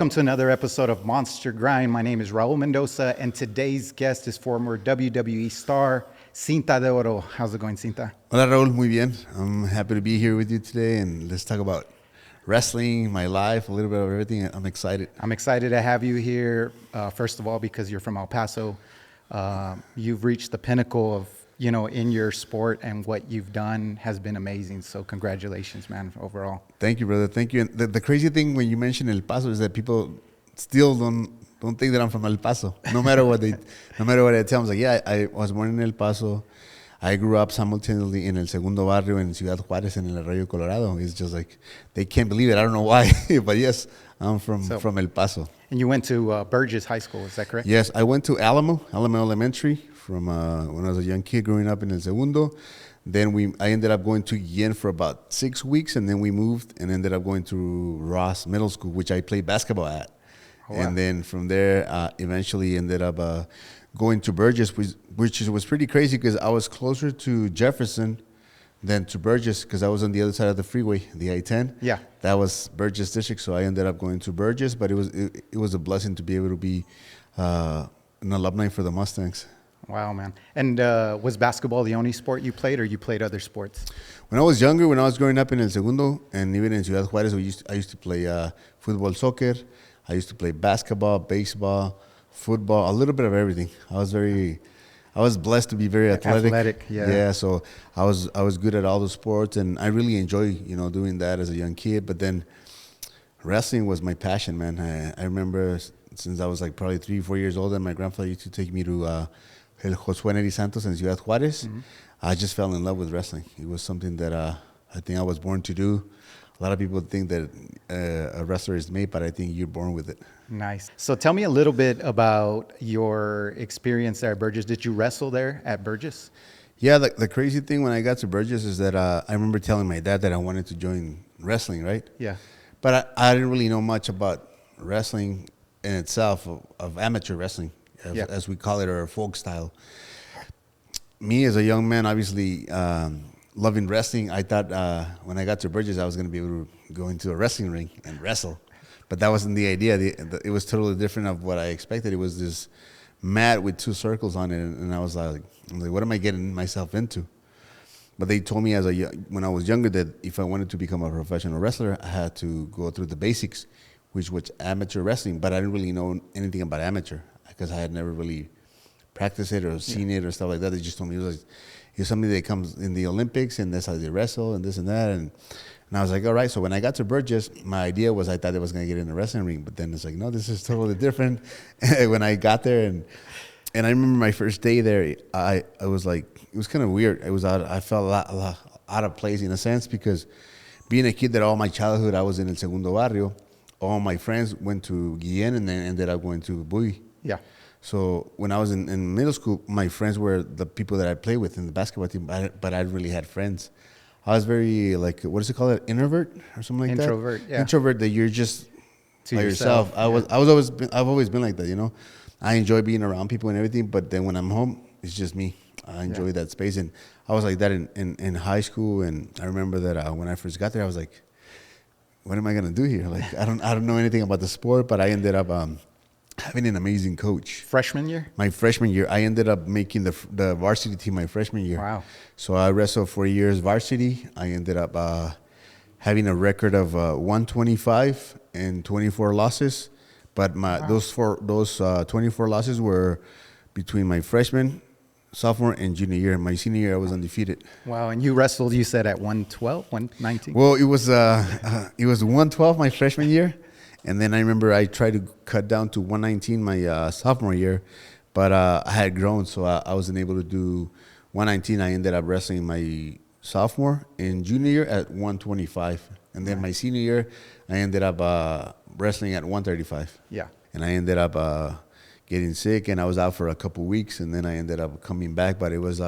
welcome to another episode of Monster Grind. My name is Raul Mendoza, and today's guest is former WWE star Cinta de Oro. How's it going, Cinta? Hola, Raul. Muy bien. I'm happy to be here with you today, and let's talk about wrestling, my life, a little bit of everything. I'm excited. I'm excited to have you here, first of all, because you're from El Paso. You've reached the pinnacle of, in your sport, and what you've done has been amazing. So congratulations, man, overall. Thank you, brother. Thank you. And the crazy thing when you mention El Paso is that people still don't think that I'm from El Paso. No matter what I tell them, it's like, yeah, I was born in El Paso. I grew up simultaneously in El Segundo Barrio in Ciudad Juárez and El Arroyo Colorado. It's just like, they can't believe it. I don't know why, but yes, I'm from El Paso. And you went to Burgess High School, is that correct? Yes, I went to Alamo Elementary from when I was a young kid growing up in El Segundo. Then I ended up going to Guillen for about 6 weeks, and then we moved and ended up going to Ross Middle School, which I played basketball at. Oh, wow. And then from there, eventually ended up going to Burgess, which was pretty crazy because I was closer to Jefferson than to Burgess because I was on the other side of the freeway, the I-10. Yeah. That was Burgess District, so I ended up going to Burgess, but it was a blessing to be able to be an alumni for the Mustangs. Wow, man. And was basketball the only sport you played, or you played other sports? When I was younger, when I was growing up in El Segundo and even in Ciudad Juárez, I used to play football, soccer. I used to play basketball, baseball, football, a little bit of everything. I was blessed to be very athletic. Yeah, so I was good at all the sports, and I really enjoy doing that as a young kid. But then wrestling was my passion, man. I remember since I was like probably 3-4 years old, and my grandfather used to take me to El Josué Neri Santos in Ciudad Juárez. Mm-hmm. I just fell in love with wrestling. It was something that I think I was born to do. A lot of people think that a wrestler is made, but I think you're born with it. Nice. So tell me a little bit about your experience there at Burgess. Did you wrestle there at Burgess? Yeah, the crazy thing when I got to Burgess is that I remember telling my dad that I wanted to join wrestling, right? Yeah. But I didn't really know much about wrestling in itself, of amateur wrestling, as we call it, or folk style. Me as a young man, obviously loving wrestling, I thought when I got to Burgess, I was going to be able to go into a wrestling ring and wrestle. But that wasn't the idea. It was totally different of what I expected. It was this mat with 2 circles on it, and I was like, what am I getting myself into? But they told me when I was younger that if I wanted to become a professional wrestler, I had to go through the basics, which was amateur wrestling. But I didn't really know anything about amateur because I had never really practiced it or seen it or stuff like that. They just told me it was somebody that comes in the Olympics, and that's how they wrestle and this and that. And I was like, all right. So when I got to Burgess, my idea was I thought I was going to get in the wrestling ring. But then it's like, no, this is totally different. When I got there, and I remember my first day there, I was like, it was kind of weird. I felt a lot out of place in a sense because being a kid that all my childhood I was in El Segundo Barrio, all my friends went to Guillen and then ended up going to Bowie. Yeah. So when I was in middle school, my friends were the people that I played with in the basketball team, but I really had friends. I was very, like, what is it called? Introvert or something like Introvert, that? Yeah. Introvert, that you're just by yourself. Yeah. I've always been like that, I enjoy being around people and everything, but then when I'm home, it's just me. I enjoy that space. And I was like that in high school, and I remember that when I first got there, I was like, what am I going to do here? Like, I don't know anything about the sport, but I ended up having an amazing coach. Freshman year? My freshman year. I ended up making the varsity team my freshman year. Wow. So I wrestled 4 years varsity. I ended up having a record of 125 and 24 losses. But those 24 losses were between my freshman, sophomore, and junior year. My senior year, I was undefeated. Wow. And you wrestled, you said, at 112, 119? Well, it was 112 my freshman year. And then I remember I tried to cut down to 119 my sophomore year, but I had grown, so I wasn't able to do 119. I ended up wrestling my sophomore and junior year at 125. And then my senior year, I ended up wrestling at 135. Yeah. And I ended up getting sick, and I was out for a couple weeks, and then I ended up coming back. But it was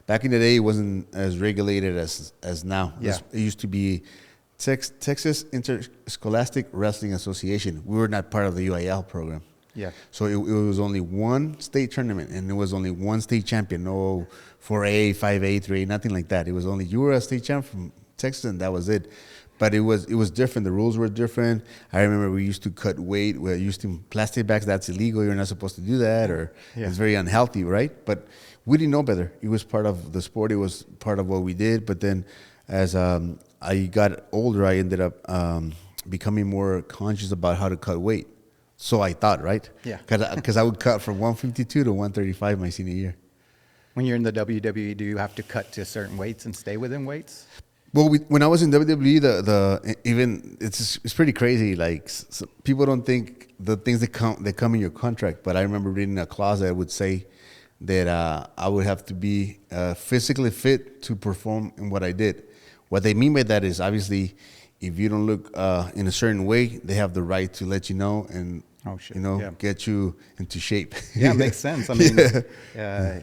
back in the day, it wasn't as regulated as now. Yeah. It used to be Texas Interscholastic Wrestling Association. We were not part of the UIL program. Yeah. So it was only one state tournament, and it was only one state champion. No 4A, 5A, 3A, nothing like that. It was only you were a state champ from Texas, and that was it. but it was different. The rules were different. I remember we used to cut weight. We're using plastic bags. That's illegal. You're not supposed to do that, or it's very unhealthy, right? But we didn't know better. It was part of the sport. It was part of what we did. But then, as I got older, I ended up becoming more conscious about how to cut weight. So I thought, right? Yeah. Because I would cut from 152 to 135 my senior year. When you're in the WWE, do you have to cut to certain weights and stay within weights? Well, when I was in WWE, even it's pretty crazy. Like people don't think the things that come in your contract, but I remember reading a clause that would say that I would have to be physically fit to perform in what I did. What they mean by that is obviously, if you don't look in a certain way, they have the right to let you know and get you into shape. Yeah, makes sense. I mean,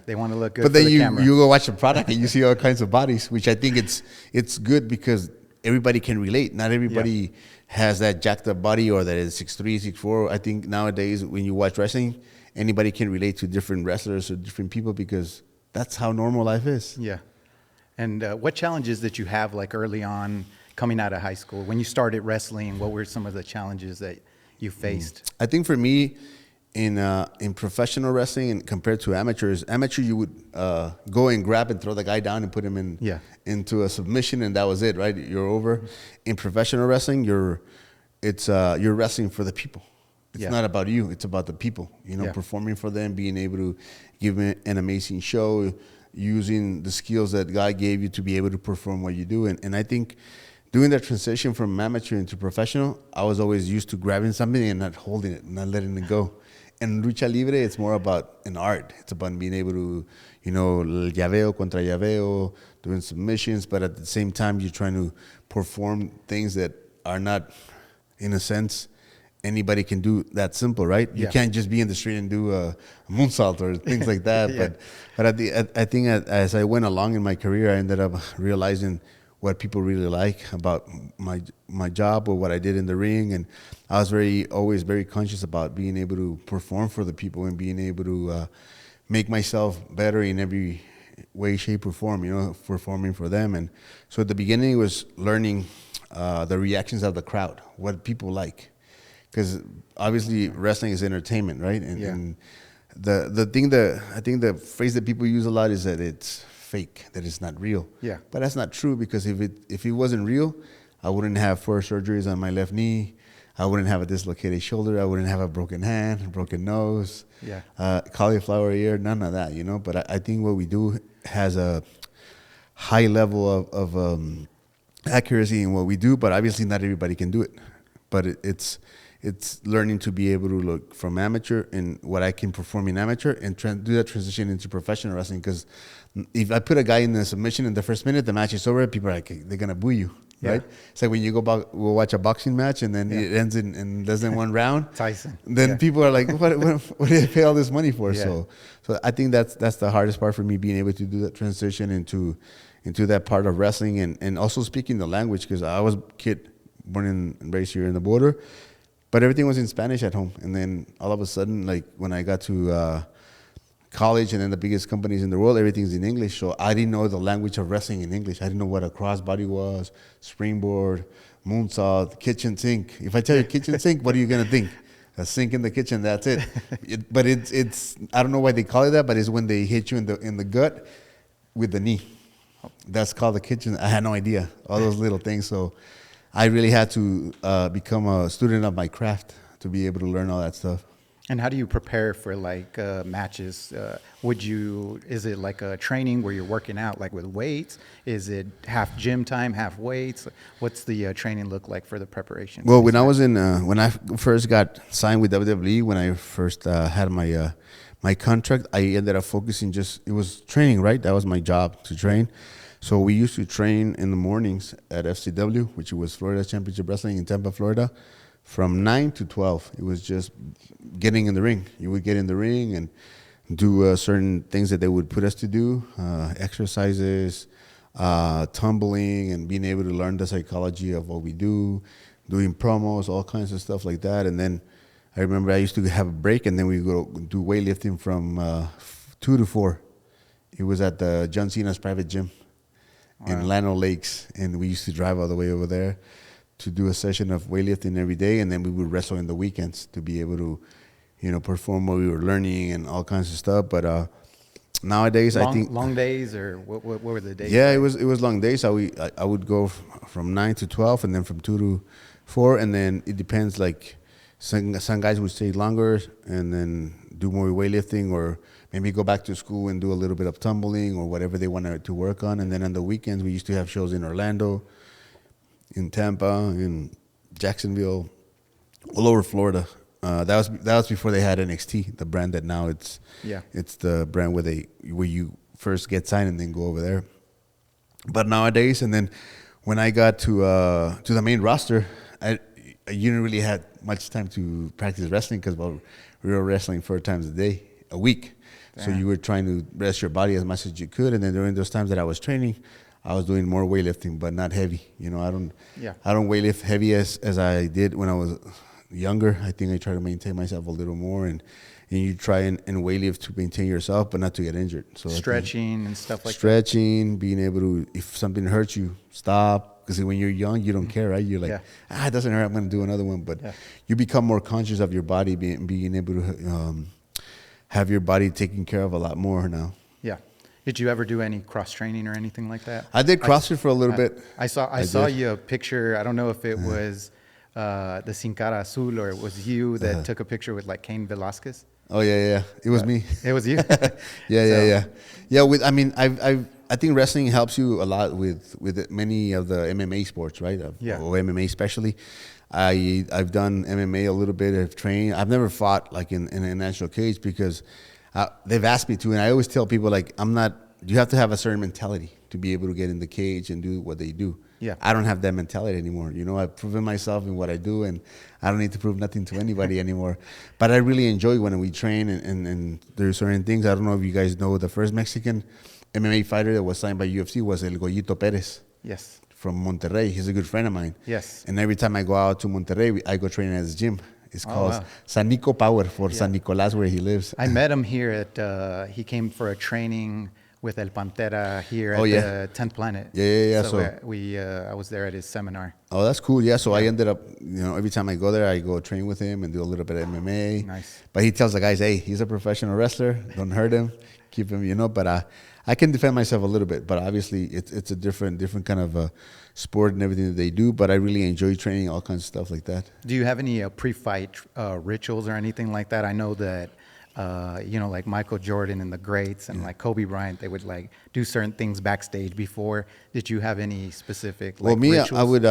they want to look good. But then for the camera. you go watch the product and you see all kinds of bodies, which I think it's good because everybody can relate. Not everybody has that jacked up body or that is 6'3", 6'4". I think nowadays when you watch wrestling, anybody can relate to different wrestlers or different people because that's how normal life is. Yeah. And what challenges did you have like early on coming out of high school? When you started wrestling, what were some of the challenges that you faced? I think for me, in professional wrestling and compared to amateurs, you would go and grab and throw the guy down and put him into a submission and that was it, right? You're over. In professional wrestling, you're wrestling for the people. It's not about you. It's about the people. Performing for them, being able to give them an amazing show, using the skills that God gave you to be able to perform what you do. And I think doing that transition from amateur into professional, I was always used to grabbing something and not holding it, not letting it go. And Lucha Libre, it's more about an art. It's about being able to, llaveo contra llaveo, doing submissions, but at the same time, you're trying to perform things that are not, in a sense, anybody can do that simple, right? You can't just be in the street and do a moonsault or things like that. But I think as I went along in my career, I ended up realizing what people really like about my job or what I did in the ring, and I was always very conscious about being able to perform for the people and being able to make myself better in every way, shape, or form. Performing for them. And so at the beginning, it was learning the reactions of the crowd, what people like. Because obviously wrestling is entertainment, right? And the thing that I think the phrase that people use a lot is that it's fake, that it's not real. Yeah. But that's not true because if it wasn't real, I wouldn't have 4 surgeries on my left knee. I wouldn't have a dislocated shoulder. I wouldn't have a broken hand, a broken nose, cauliflower ear, none of that, But I think what we do has a high level of accuracy in what we do, but obviously not everybody can do it. But it's learning to be able to look from amateur and what I can perform in amateur and do that transition into professional wrestling. Because if I put a guy in the submission in the first minute, the match is over, people are like, they're going to boo you, right? It's like when you go watch a boxing match and then it ends in less than 1 round. Tyson. Then people are like, what did I pay all this money for? So I think that's the hardest part for me, being able to do that transition into that part of wrestling and also speaking the language, because I was a kid born and raised here in the border. But everything was in Spanish at home. And then all of a sudden, like when I got to college and then the biggest companies in the world, everything's in English. So I didn't know the language of wrestling in English. I didn't know what a crossbody was, springboard, moonsault, kitchen sink. If I tell you kitchen sink, what are you going to think? A sink in the kitchen, that's it. But it's I don't know why they call it that, but it's when they hit you in the gut with the knee. That's called the kitchen. I had no idea. All those little things. So I really had to become a student of my craft to be able to learn all that stuff. And how do you prepare for like matches? Is it like a training where you're working out like with weights? Is it half gym time, half weights? What's the training look like for the preparation? Well, when I first got signed with WWE, when I first had my contract, I ended up focusing it was training, right? That was my job, to train. So we used to train in the mornings at FCW, which was Florida Championship Wrestling in Tampa, Florida, from 9 to 12. It was just getting in the ring. You would get in the ring and do certain things that they would put us to do, exercises, tumbling, and being able to learn the psychology of what we do, doing promos, all kinds of stuff like that. And then I remember I used to have a break, and then we go do weightlifting from 2 to 4. It was at the John Cena's private gym in Llano Lakes, and we used to drive all the way over there. to do a session of weightlifting every day, and then we would wrestle in the weekends to be able to, perform what we were learning and all kinds of stuff. But nowadays, I think long days, or what were the days? yeah, like? it was long days. I would go from 9 to 12, and then from 2 to 4, and then it depends. Like some guys would stay longer and then do more weightlifting, or maybe go back to school and do a little bit of tumbling or whatever they wanted to work on. And then on the weekends, we used to have shows in Orlando, in Tampa, in Jacksonville, all over Florida. That was before they had NXT, the brand that now it's the brand where you first get signed and then go over there. But nowadays, and then when I got to the main roster, you didn't really have much time to practice wrestling because we were wrestling 4 times a week. Damn. So you were trying to rest your body as much as you could. And then during those times that I was training, I was doing more weightlifting, but not heavy. I don't weightlift heavy as I did when I was younger. I think I try to maintain myself a little more, and you try and weightlift to maintain yourself, but not to get injured. So stretching and stuff like that. Being able to, if something hurts you, stop. Because when you're young, you don't care, right? You're like, it doesn't hurt, I'm going to do another one. But you become more conscious of your body, being able to have your body taken care of a lot more now. Yeah. Did you ever do any cross training or anything like that? I did CrossFit for a little bit. I saw you a picture. I don't know if it was the Sin Cara Azul, or it was you that took a picture with like Cain Velasquez. Oh yeah. It was me. It was you. Yeah. I think wrestling helps you a lot with many of the MMA sports, right? Or MMA especially. I've done MMA a little bit of training. I've never fought like in a national cage because they've asked me to, and I always tell people like you have to have a certain mentality to be able to get in the cage and do what they do. Yeah. I don't have that mentality anymore. I've proven myself in what I do, and I don't need to prove nothing to anybody anymore. But I really enjoy when we train, and there's certain things. I don't know if you guys know, the first Mexican MMA fighter that was signed by UFC was El Goyito Perez. Yes. From Monterrey. He's a good friend of mine. Yes. And every time I go out to Monterrey, I go train at his gym. It's called San Nico Power for San Nicolas, where he lives. I met him here at, he came for a training with El Pantera here at the 10th Planet. Yeah. So I was there at his seminar. Oh, that's cool. Yeah, so I ended up, every time I go there, I go train with him and do a little bit of MMA. Nice. But he tells the guys, hey, he's a professional wrestler. Don't hurt him. Keep him, but I can defend myself a little bit. But obviously, it's a different kind of sport and everything that they do. But I really enjoy training, all kinds of stuff like that. Do you have any pre-fight rituals or anything like that? I know that like Michael Jordan and the greats and like Kobe Bryant, they would like do certain things backstage before. Did you have any specific rituals? I would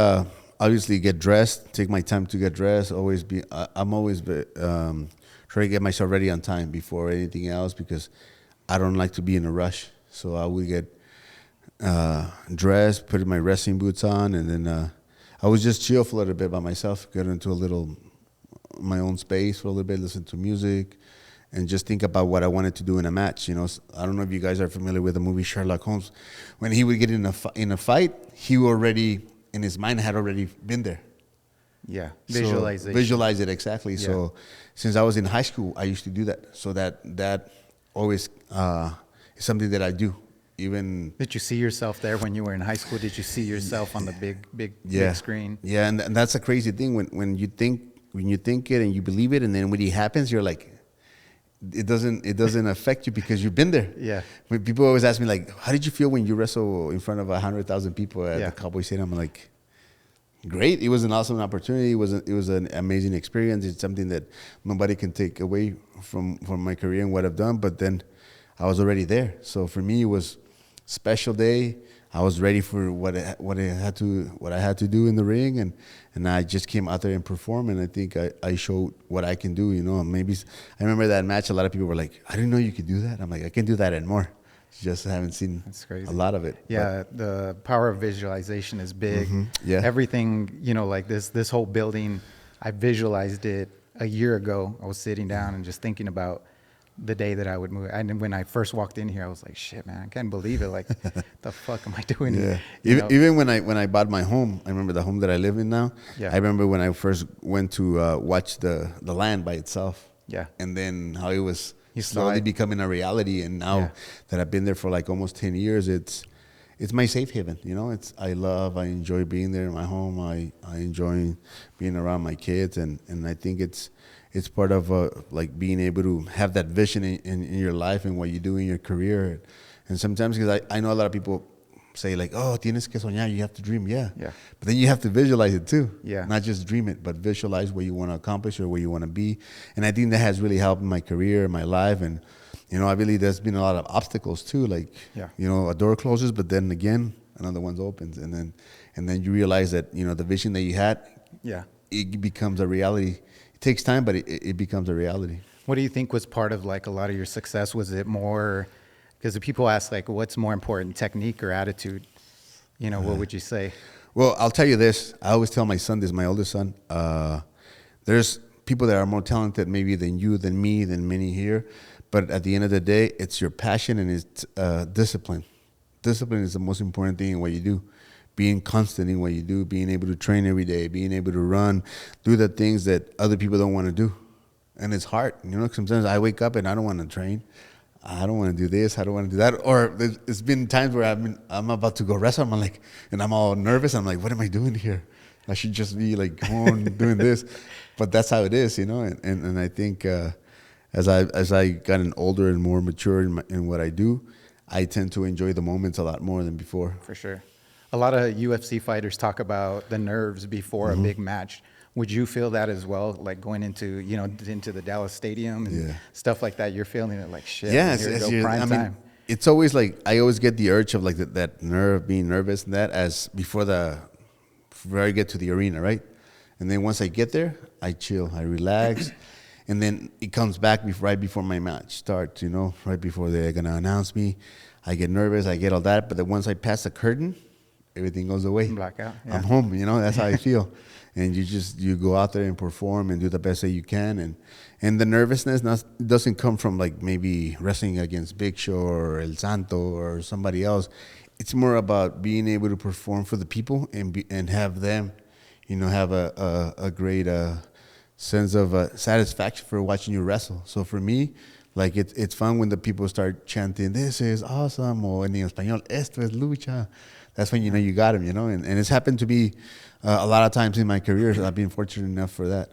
obviously get dressed, take my time to get dressed. I'm always trying to get myself ready on time before anything else because I don't like to be in a rush. So I would get dressed, put my wrestling boots on, and then I would just chill for a little bit by myself, get into my own space for a little bit, listen to music, and just think about what I wanted to do in a match. I don't know if you guys are familiar with the movie Sherlock Holmes. When he would get in a fight, he already, in his mind, had already been there. Yeah, visualization. Visualize it, exactly. Yeah. So since I was in high school, I used to do that. So that always is something that I do. Even did you see yourself there when you were in high school? Did you see yourself on the big screen? Yeah, and that's a crazy thing when you think it and you believe it, and then when it happens, you're like, it doesn't affect you because you've been there. Yeah. When people always ask me like, how did you feel when you wrestle in front of 100,000 people at the Cowboy Stadium? I'm like, great. It was an awesome opportunity. It was an amazing experience. It's something that nobody can take away from my career and what I've done. But then I was already there. So for me, it was a special day. I was ready for what I had to do in the ring, and I just came out there and performed, and I think I showed what I can do. Maybe I remember that match. A lot of people were like, "I didn't know you could do that." I'm like, "I can do that and more." Just haven't seen a lot of it. Yeah, the power of visualization is big. Mm-hmm, yeah. Everything, like this whole building, I visualized it a year ago. I was sitting down and just thinking about the day that I would move. And when I first walked in here, I was like, shit, man, I can't believe it. Like, the fuck am I doing here? Even when I bought my home, I remember the home that I live in now. Yeah. I remember when I first went to watch the land by itself. Yeah. And then how it was slowly becoming a reality. And now that I've been there for like almost 10 years, it's it's my safe haven. You know, I enjoy being there in my home. I enjoy being around my kids, and I think it's part of like being able to have that vision in your life and what you do in your career. And sometimes, because I know a lot of people say like, oh, tienes que soñar, you have to dream. Yeah. But then you have to visualize it too. Yeah. Not just dream it, but visualize what you want to accomplish or where you want to be. And I think that has really helped in my career, my life. And, you know, I believe there's been a lot of obstacles too. Like, you know, a door closes, but then again, another one opens. And then you realize that, you know, the vision that you had, it becomes a reality. It takes time, but it becomes a reality. What do you think was part of like a lot of your success? Was it more, because the people ask like, what's more important, technique or attitude? You know, what would you say? Well, I'll tell you this. I always tell my son this, my oldest son. There's people that are more talented maybe than you, than me, than many here. But at the end of the day, it's your passion and it's discipline. Discipline is the most important thing in what you do. Being constant in what you do, being able to train every day, being able to run, do the things that other people don't want to do. And it's hard. You know, sometimes I wake up and I don't want to train. I don't want to do this. I don't want to do that. Or it's been times where I'm about to go wrestle. I'm like, and I'm all nervous. I'm like, what am I doing here? I should just be like home doing this. But that's how it is, you know. And I think as I gotten older and more mature in what I do, I tend to enjoy the moments a lot more than before. For sure. A lot of UFC fighters talk about the nerves before a big match. Would you feel that as well, like going into, you know, into the Dallas Stadium and stuff like that? You're feeling it like shit. Yeah, prime time. It's always like I always get the urge of like that nerve, being nervous, and that as before I get to the arena, right? And then once I get there, I chill, I relax, and then it comes back right before my match starts. You know, right before they're gonna announce me, I get nervous, I get all that, but then once I pass the curtain, everything goes away. Blackout. Yeah. I'm home. You know, that's how I feel. And you go out there and perform and do the best that you can. And the nervousness doesn't come from like maybe wrestling against Big Show or El Santo or somebody else. It's more about being able to perform for the people and have them, you know, have a great sense of satisfaction for watching you wrestle. So for me, like it's fun when the people start chanting, "This is awesome," or en español, "Esto es lucha." That's when you know you got them, you know. And it's happened to be a lot of times in my career. So I've been fortunate enough for that.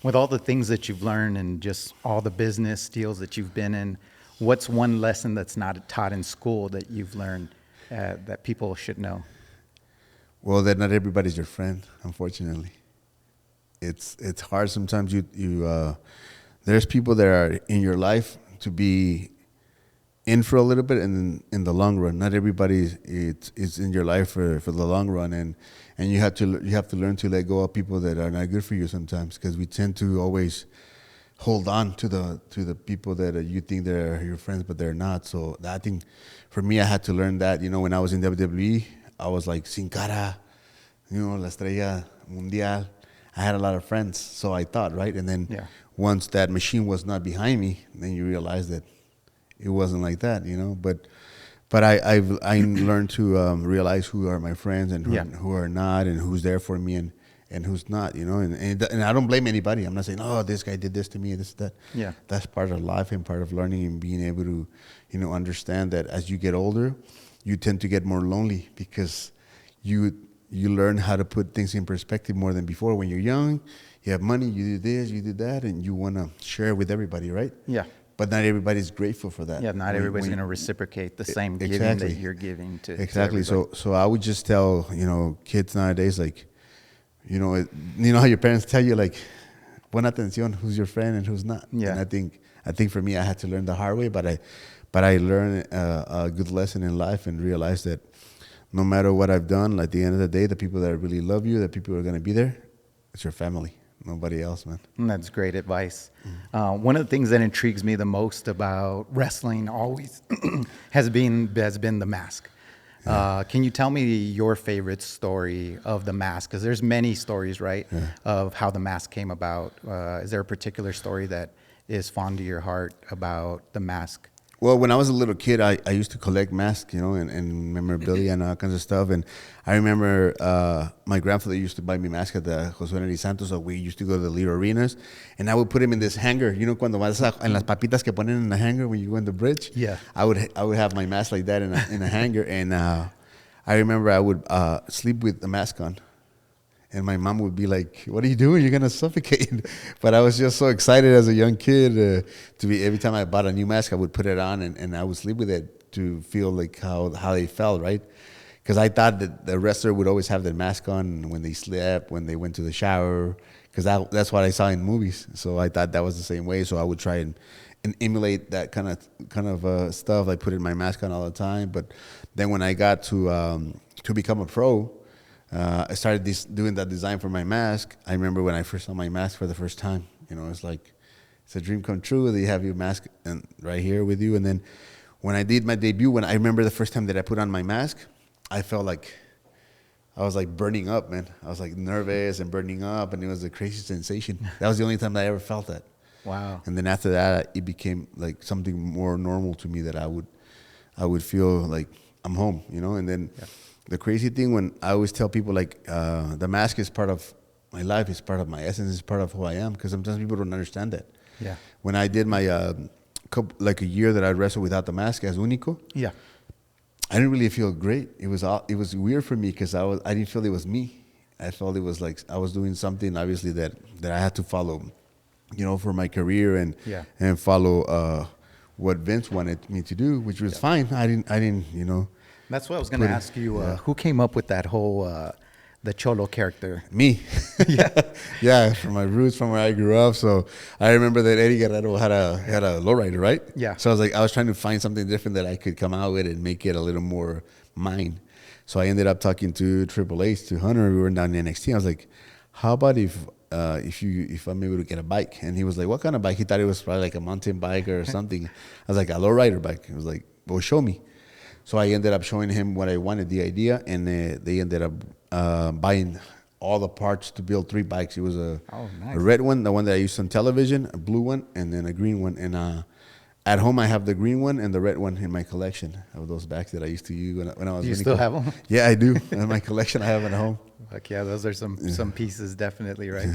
With all the things that you've learned and just all the business deals that you've been in, what's one lesson that's not taught in school that you've learned that people should know? Well, that not everybody's your friend, unfortunately. It's hard sometimes. There's people that are in your life to be in for a little bit and in the long run. Not everybody is in your life for the long run, and you have to learn to let go of people that are not good for you sometimes, because we tend to always hold on to the people that you think they're your friends, but they're not. So I think for me, I had to learn that. You know, when I was in WWE, I was like Sin Cara, you know, La Estrella Mundial. I had a lot of friends, so I thought, right? And then once that machine was not behind me, then you realize that it wasn't like that, you know. But I learned to realize who are my friends and who are not, and who's there for me and who's not, you know. And I don't blame anybody. I'm not saying, oh, this guy did this to me, this, that. Yeah. That's part of life and part of learning and being able to, you know, understand that as you get older, you tend to get more lonely because you learn how to put things in perspective more than before. When you're young, you have money, you do this, you do that, and you want to share with everybody, right? Yeah. But not everybody's grateful for that. Yeah, not everybody's going to reciprocate the same giving that you're giving to Exactly. To so I would just tell, you know, kids nowadays, like, you know how your parents tell you, like, pon atención, who's your friend and who's not. Yeah. And I think for me, I had to learn the hard way, but I learned a good lesson in life and realized that no matter what I've done, at the end of the day, the people that really love you, the people who are going to be there, it's your family. Nobody else, man. That's great advice. One of the things that intrigues me the most about wrestling always has been the mask. Can you tell me your favorite story of the mask? Because there's many stories, right, of how the mask came about. Is there a particular story that is fond to your heart about the mask? Well, when I was a little kid, I used to collect masks, you know, and memorabilia and all kinds of stuff. And I remember my grandfather used to buy me masks at the José Neri Santos, so we used to go to the little arenas, and I would put him in this hanger. You know, cuando vas en las papitas que ponen en the hanger when you go in the bridge? Yeah. I would have my mask like that in a hanger, and I remember I would sleep with the mask on. And my mom would be like, "What are you doing? You're gonna suffocate!" But I was just so excited as a young kid to be. Every time I bought a new mask, I would put it on and I would sleep with it to feel like how they felt, right? Because I thought that the wrestler would always have their mask on when they slept, when they went to the shower, because that's what I saw in movies. So I thought that was the same way. So I would try and emulate that kind of stuff. I put in my mask on all the time. But then when I got to become a pro. I started doing that design for my mask. I remember when I first saw my mask for the first time. You know, it's like, it's a dream come true. That you have your mask right here with you. And then when I did my debut, when I remember the first time that I put on my mask, I felt like I was like burning up, man. I was like nervous and burning up, and it was a crazy sensation. That was the only time that I ever felt that. Wow. And then after that, it became like something more normal to me, that I would feel like I'm home, you know. And then. Yeah. The crazy thing, when I always tell people, like, the mask is part of my life, it's part of my essence, it's part of who I am, because sometimes people don't understand that. Yeah. When I did my, a year that I wrestled without the mask as Único, yeah, I didn't really feel great. It was weird for me, because I didn't feel it was me. I felt it was like I was doing something, obviously, that I had to follow, you know, for my career and follow what Vince wanted me to do, which was fine. I didn't, you know. That's what I was going to ask you. Who came up with that whole the Cholo character? Me. Yeah, from my roots, from where I grew up. So I remember that Eddie Guerrero had a lowrider, right? Yeah. So I was trying to find something different that I could come out with and make it a little more mine. So I ended up talking to Triple H, to Hunter. We were down in NXT. I was like, "How about if I'm able to get a bike?" And he was like, "What kind of bike?" He thought it was probably like a mountain bike or something. I was like, "A lowrider bike." He was like, "Well, show me." So I ended up showing him what I wanted, the idea, and they ended up buying all the parts to build 3 bikes. It was a red one, the one that I used on television, a blue one, and then a green one. And at home, I have the green one and the red one in my collection of those bikes that I used to use when I was. Do you still have them? Yeah, I do. In my collection, I have them at home. Like, yeah, those are some pieces, definitely, right?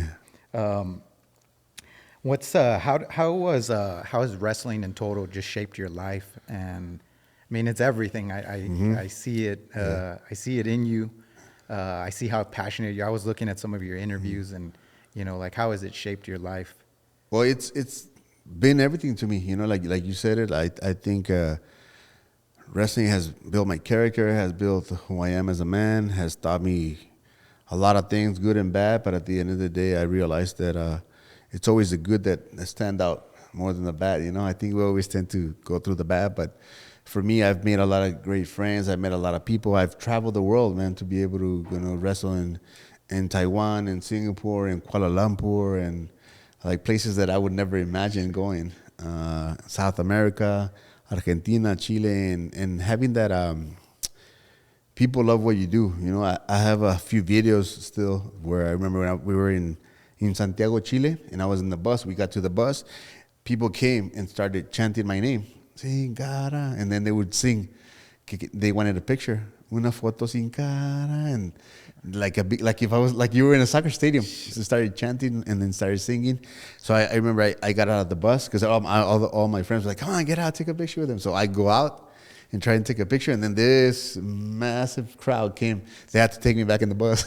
How has wrestling in total just shaped your life? And I mean, it's everything. I see it. I see it in you. I see how passionate you are. I was looking at some of your interviews, and you know, like, how has it shaped your life? Well, it's been everything to me. You know, like you said it. I think wrestling has built my character, has built who I am as a man, has taught me a lot of things, good and bad. But at the end of the day, I realized that it's always the good that stand out more than the bad. You know, I think we always tend to go through the bad, but for me, I've made a lot of great friends. I've met a lot of people. I've traveled the world, man, to be able to, you know, wrestle in Taiwan and Singapore and Kuala Lumpur and like places that I would never imagine going. South America, Argentina, Chile, and having that people love what you do. You know, I have a few videos still where I remember when we were in Santiago, Chile, and I was in the bus. We got to the bus. People came and started chanting my name. Sin Cara, and then they would sing. They wanted a picture, una foto sin cara, and like if I was like you were in a soccer stadium. So started chanting and then started singing. So I remember I got out of the bus because all my friends were like, "Come on, get out, take a picture with them." So I go out and try and take a picture, and then this massive crowd came. They had to take me back in the bus.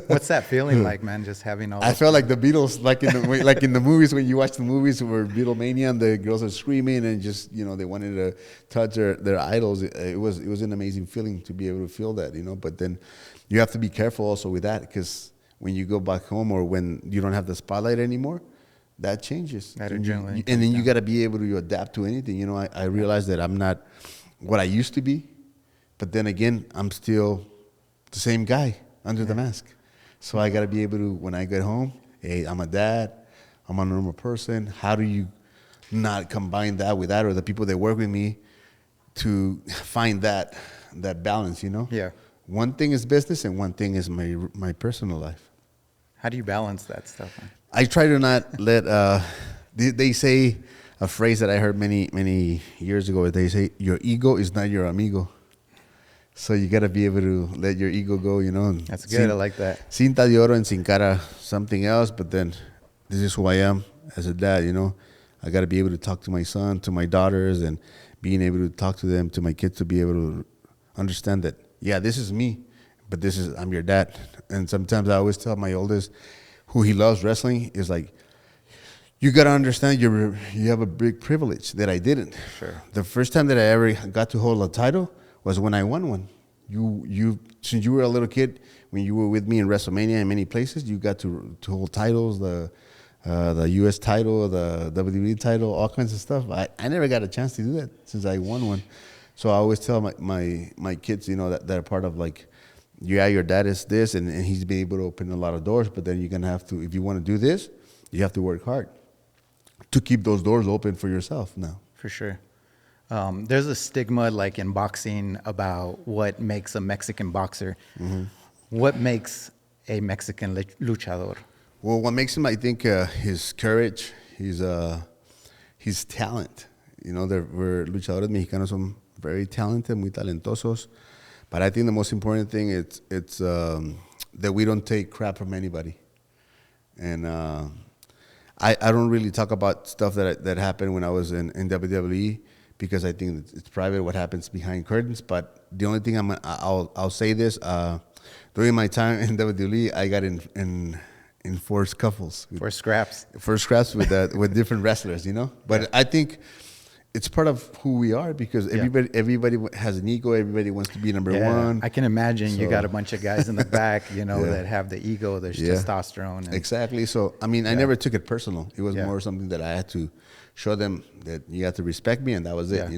What's that feeling like, man? Just having all. I felt like the Beatles, like in the movies when you watch the movies where Beatlemania and the girls are screaming and just, you know, they wanted to touch their idols. It was an amazing feeling to be able to feel that, you know. But then you have to be careful also with that, because when you go back home or when you don't have the spotlight anymore, that changes. That adrenaline. And then you got to be able to adapt to anything. You know, I realized that I'm not what I used to be, but then again, I'm still the same guy under the mask. So I got to be able to, when I get home, hey, I'm a dad, I'm a normal person. How do you not combine that with that, or the people that work with me, to find that balance, you know? Yeah. One thing is business and one thing is my personal life. How do you balance that stuff, man? I try to not let, they say a phrase that I heard many years ago. They say, your ego is not your amigo. So you got to be able to let your ego go, you know. That's good. I like that. Cinta de Oro and Sin Cara, something else, but then this is who I am as a dad, you know. I got to be able to talk to my son, to my daughters, and being able to talk to them, to my kids, to be able to understand that yeah, this is me, but I'm your dad. And sometimes I always tell my oldest, who he loves wrestling, is like, you got to understand you have a big privilege that I didn't. Sure. The first time that I ever got to hold a title was when I won one. You since you were a little kid, when you were with me in WrestleMania and many places, you got to hold titles, the U.S. title, the WWE title, all kinds of stuff. I never got a chance to do that since I won one. So I always tell my kids, that are part of like, yeah, your dad is this, and he's been able to open a lot of doors, but then you're going to have to, if you want to do this, you have to work hard to keep those doors open for yourself now. For sure. There's a stigma like in boxing about what makes a Mexican boxer. Mm-hmm. What makes a Mexican luchador? Well, what makes him, I think, his courage, his talent. We're luchadores mexicanos son very talented, muy talentosos. But I think the most important thing it's that we don't take crap from anybody. And I don't really talk about stuff that happened when I was in WWE, because I think it's private what happens behind curtains. But the only thing I'll say this, during my time in WWE, I got in 4 scuffles. For scraps. With different wrestlers, But yeah. I think it's part of who we are, because everybody has an ego. Everybody wants to be number one. I can imagine you got a bunch of guys in the back, that have the ego. There's testosterone. Exactly. So, I mean, I never took it personal. It was more something that I had to show them that you have to respect me, and that was it,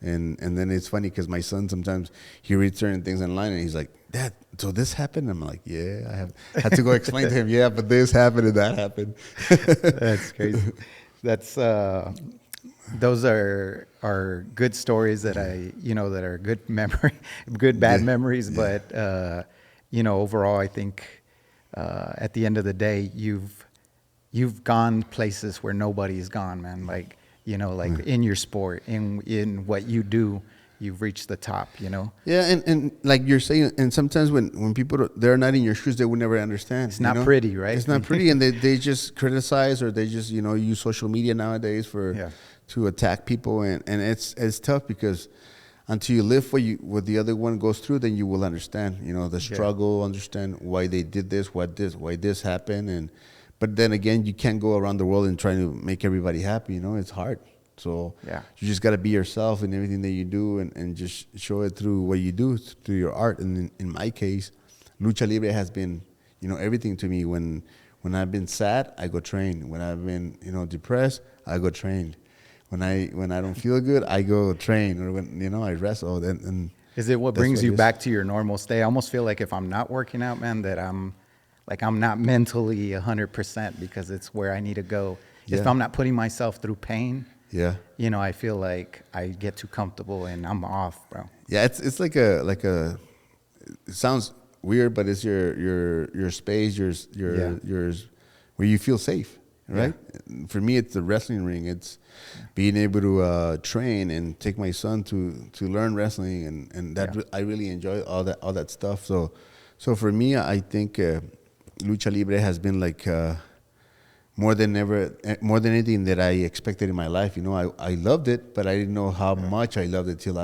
And then it's funny because my son, sometimes he reads certain things online and he's like, Dad, so this happened? I'm like, yeah, I had to go explain to him, yeah, but this happened and that happened. That's crazy. Those are good stories that that are good bad memories. But, overall, I think at the end of the day, you've gone places where nobody's gone, man. Like, in your sport, in what you do, you've reached the top, Yeah, and like you're saying, and sometimes when people, they're not in your shoes, they would never understand. It's not pretty, right? It's not pretty, and they just criticize, or they just, use social media nowadays to attack people, and it's tough, because until you live what the other one goes through, then you will understand, the struggle, understand why they did this, why this happened, but then again, you can't go around the world and try to make everybody happy, it's hard. So you just got to be yourself in everything that you do, and just show it through what you do, through your art. And in my case, Lucha Libre has been, everything to me. When I've been sad, I go train. When I've been, depressed, I go train. When I don't feel good, I go train. Or when, I wrestle. And is it what brings you back to your normal state? I almost feel like if I'm not working out, man, that I'm not mentally 100%, because it's where I need to go. Yeah. If I'm not putting myself through pain, I feel like I get too comfortable and I'm off, bro. Yeah, it's like a. It sounds weird, but it's your space, yours where you feel safe, right? Yeah. For me, it's the wrestling ring. It's being able to train and take my son to learn wrestling, and that I really enjoy all that stuff. So for me, I think Lucha Libre has been like. More than anything that I expected in my life. I loved it, but I didn't know how much I loved it till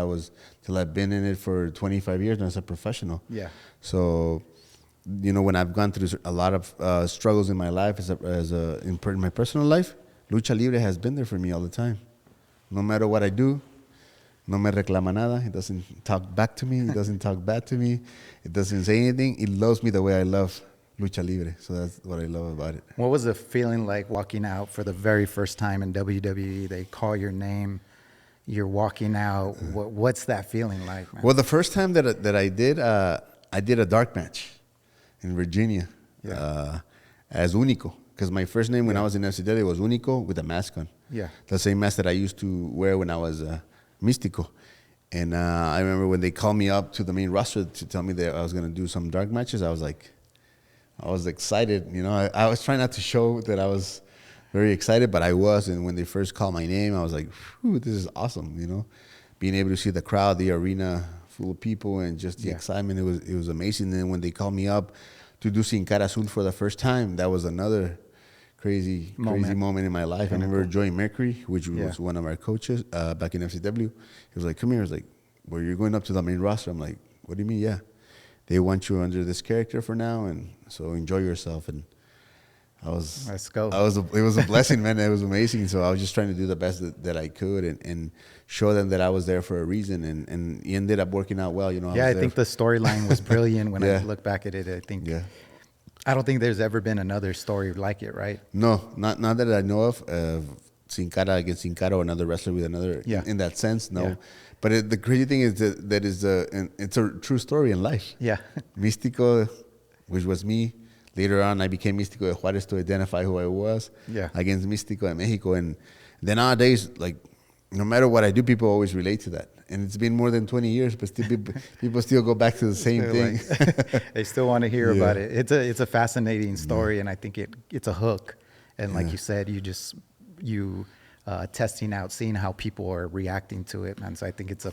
I've been in it for 25 years now as a professional. Yeah. So, when I've gone through a lot of struggles in my life in my personal life, Lucha Libre has been there for me all the time. No matter what I do, no me reclama nada. It doesn't talk back to me. It doesn't talk bad to me. It doesn't say anything. It loves me the way I love Lucha Libre. So that's what I love about it. What was the feeling like walking out for the very first time in WWE? They call your name, you're walking out. What's that feeling like, man? Well, the first time that I did a dark match in Virginia as Único, because my first name when I was in FCW was Único with a mask on. Yeah. The same mask that I used to wear when I was Místico. And I remember when they called me up to the main roster to tell me that I was going to do some dark matches, I was excited. I was trying not to show that I was very excited, but I was. And when they first called my name, I was like, this is awesome, Being able to see the crowd, the arena full of people, and just the excitement, it was amazing. And then when they called me up to do Sin Cara for the first time, that was another crazy moment in my life. I remember Joey Mercury, which was one of our coaches back in FCW. He was like, come here. I was like, well, you're going up to the main roster. I'm like, what do you mean? Yeah, they want you under this character for now, and so enjoy yourself. And Let's go. It was a blessing, man. It was amazing. So I was just trying to do the best that I could and show them that I was there for a reason. And it ended up working out well. I think the storyline was brilliant when I look back at it. I think, I don't think there's ever been another story like it, right? No, not that I know of. Sin Cara against Sin Cara or another wrestler with another, in that sense, no. Yeah. But the crazy thing is that it's a true story in life. Yeah. Místico, which was me. Later on, I became Místico de Juárez to identify who I was against Místico de Mexico. And then nowadays, like, no matter what I do, people always relate to that. And it's been more than 20 years, but still people still go back to the same thing. They still want to hear about it. It's a fascinating story, and I think it's a hook. And like you said, you testing out, seeing how people are reacting to it, man. So I think it's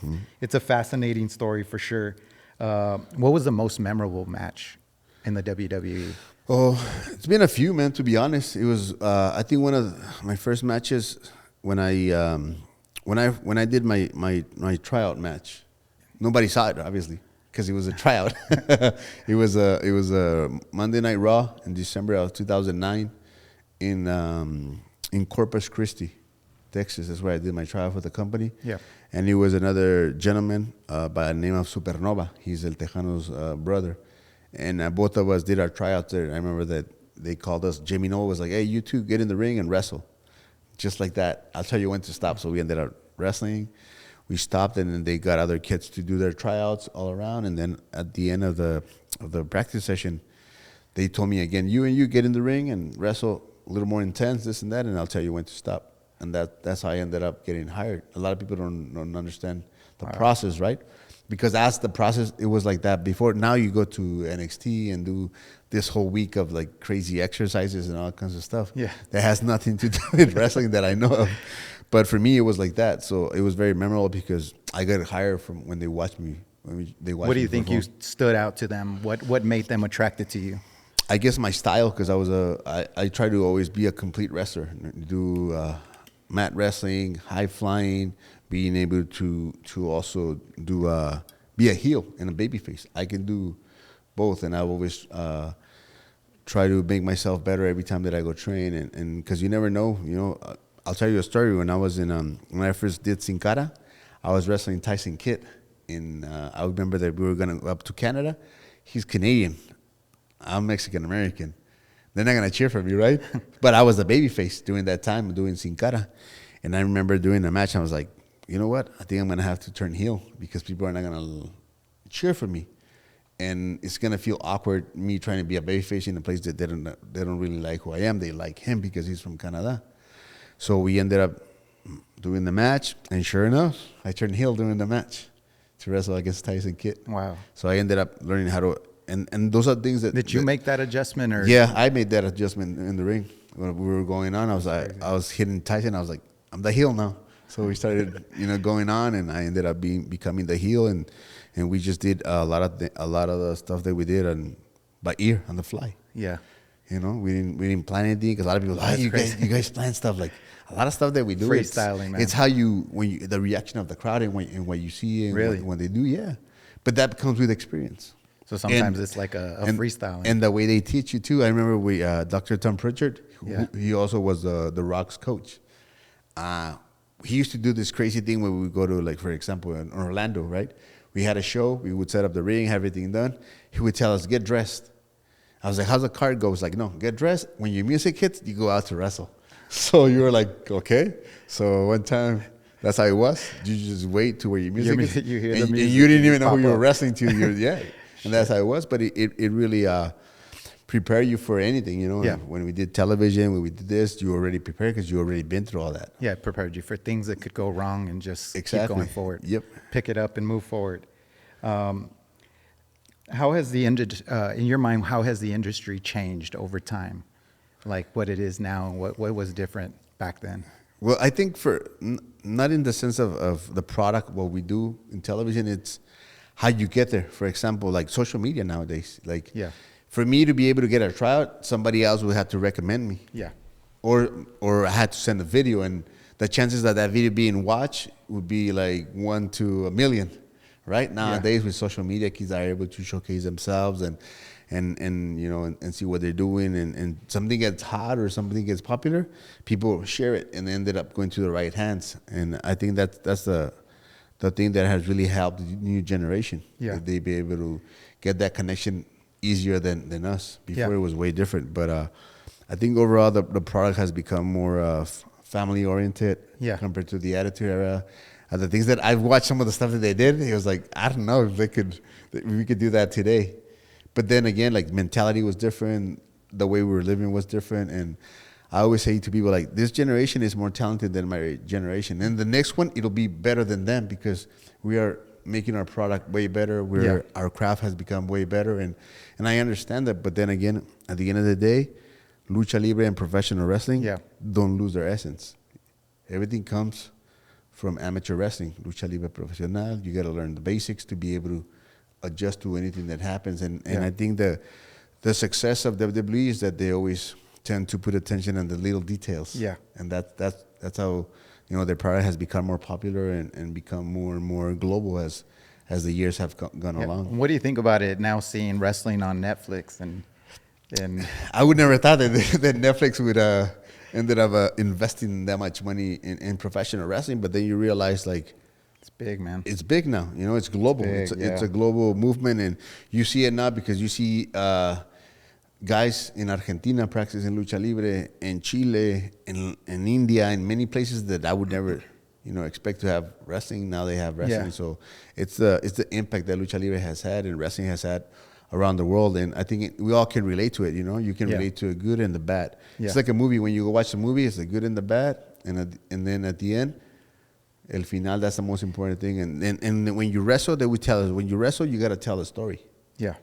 a fascinating story for sure. What was the most memorable match in the WWE? Oh, it's been a few, man. To be honest, it was I think one of my first matches when I did my tryout match. Nobody saw it, obviously, because it was a tryout. It was a Monday Night Raw in December of 2009 in Corpus Christi, Texas. That's where I did my tryout for the company. Yeah. And it was another gentleman by the name of Supernova. He's El Tejano's brother. And both of us did our tryouts there. I remember that they called us. Jamie Noah was like, "Hey, you two get in the ring and wrestle." Just like that. I'll tell you when to stop. So we ended up wrestling. We stopped, and then they got other kids to do their tryouts all around. And then at the end of the practice session, they told me again, you get in the ring and wrestle a little more intense, this and that, and I'll tell you when to stop. And that's how I ended up getting hired. A lot of people don't understand the process, right? Because as the process, it was like that before. Now you go to NXT and do this whole week of like crazy exercises and all kinds of stuff. Yeah. That has nothing to do with wrestling that I know of. But for me, it was like that. So it was very memorable because I got hired from when they watched me. What do you think you stood out to them? What made them attracted to you? I guess my style, because I try to always be a complete wrestler. Do mat wrestling, high flying, being able to also do be a heel and a baby face. I can do both, and I've always try to make myself better every time that I go train. And because you never know, I'll tell you a story. When I was when I first did Sin Cara, I was wrestling Tyson Kidd. I remember that we were going to go up to Canada. He's Canadian. I'm Mexican American. They're not going to cheer for me, right? But I was a babyface during that time doing Sin Cara. And I remember doing the match, I was like, you know what? I think I'm going to have to turn heel because people are not going to cheer for me. And it's going to feel awkward, me trying to be a babyface in a place that they don't really like who I am. They like him because he's from Canada. So we ended up doing the match. And sure enough, I turned heel during the match to wrestle against Tyson Kidd. Wow. So I ended up learning how to, and those are things that... Did you make that adjustment? Or? Yeah, I made that adjustment in the ring. When we were going on, I was hitting Tyson. I was like, I'm the heel now. So we started, going on, and I ended up becoming the heel, and we just did a lot of the stuff that we did by ear on the fly. Yeah. We didn't plan anything because a lot of people you guys plan stuff like a lot of stuff that we do. Freestyling, man. It's how the reaction of the crowd and what you see and really? when they do, yeah. But that comes with experience. So sometimes it's like a freestyling. And the way they teach you too. I remember Dr. Tom Pritchard, he also was the Rock's coach. He used to do this crazy thing when we would go to, like, for example, in Orlando, right? We had a show. We would set up the ring, have everything done. He would tell us, get dressed. I was like, how's the card go? He's like, no, get dressed. When your music hits, you go out to wrestle. So you were like, okay. So one time, that's how it was. You just wait to where your music is. You hear the music. And you didn't even know who you were wrestling to. And that's how it was. But it really prepare you for anything, Yeah. When we did television, when we did this, you were already prepared because you already been through all that. Yeah, it prepared you for things that could go wrong and just Exactly. keep going forward. Yep. Pick it up and move forward. How has the in your mind, how has the industry changed over time? Like what it is now and what was different back then? Well, I think not in the sense of the product, what we do in television, it's how you get there. For example, like social media nowadays. Like, yeah. For me to be able to get a tryout, somebody else would have to recommend me. Yeah. Or I had to send a video, and the chances that video being watched would be like 1 to 1 million, right? Nowadays with social media, kids are able to showcase themselves and you know and see what they're doing, and something gets hot or something gets popular, people share it and ended up going to the right hands. And I think that's the thing that has really helped the new generation. Yeah. That they be able to get that connection easier than us. Before it was way different. But I think overall the product has become more family oriented compared to the Attitude Era. The things that I've watched, some of the stuff that they did, it was like, I don't know if we could do that today. But then again, like mentality was different, the way we were living was different, and I always say to people like, this generation is more talented than my generation, and the next one it'll be better than them because we are making our product way better. Our craft has become way better, and I understand that. But then again, at the end of the day, lucha libre and professional wrestling don't lose their essence. Everything comes from amateur wrestling, lucha libre profesional. You got to learn the basics to be able to adjust to anything that happens. And I think the success of WWE is that they always tend to put attention on the little details. Yeah. And that's how, you know, their product has become more popular and become more and more global as the years have gone along. What do you think about it now, seeing wrestling on Netflix and I would never thought that Netflix would ended up investing that much money in professional wrestling, but then you realize like it's big, man. It's big now. You know, it's global. It's a global movement, and you see it now because you see guys in Argentina practicing lucha libre, in Chile, in India, in many places that I would never, you know, expect to have wrestling. Now they have wrestling. Yeah. So it's the impact that lucha libre has had and wrestling has had around the world, and I think we all can relate to it. You know, you can relate to the good and the bad. It's like a movie. When you go watch the movie, it's the good and the bad, and then at the end, el final, that's the most important thing. And when you wrestle, they would tell us, when you wrestle, you got to tell a story. Yeah.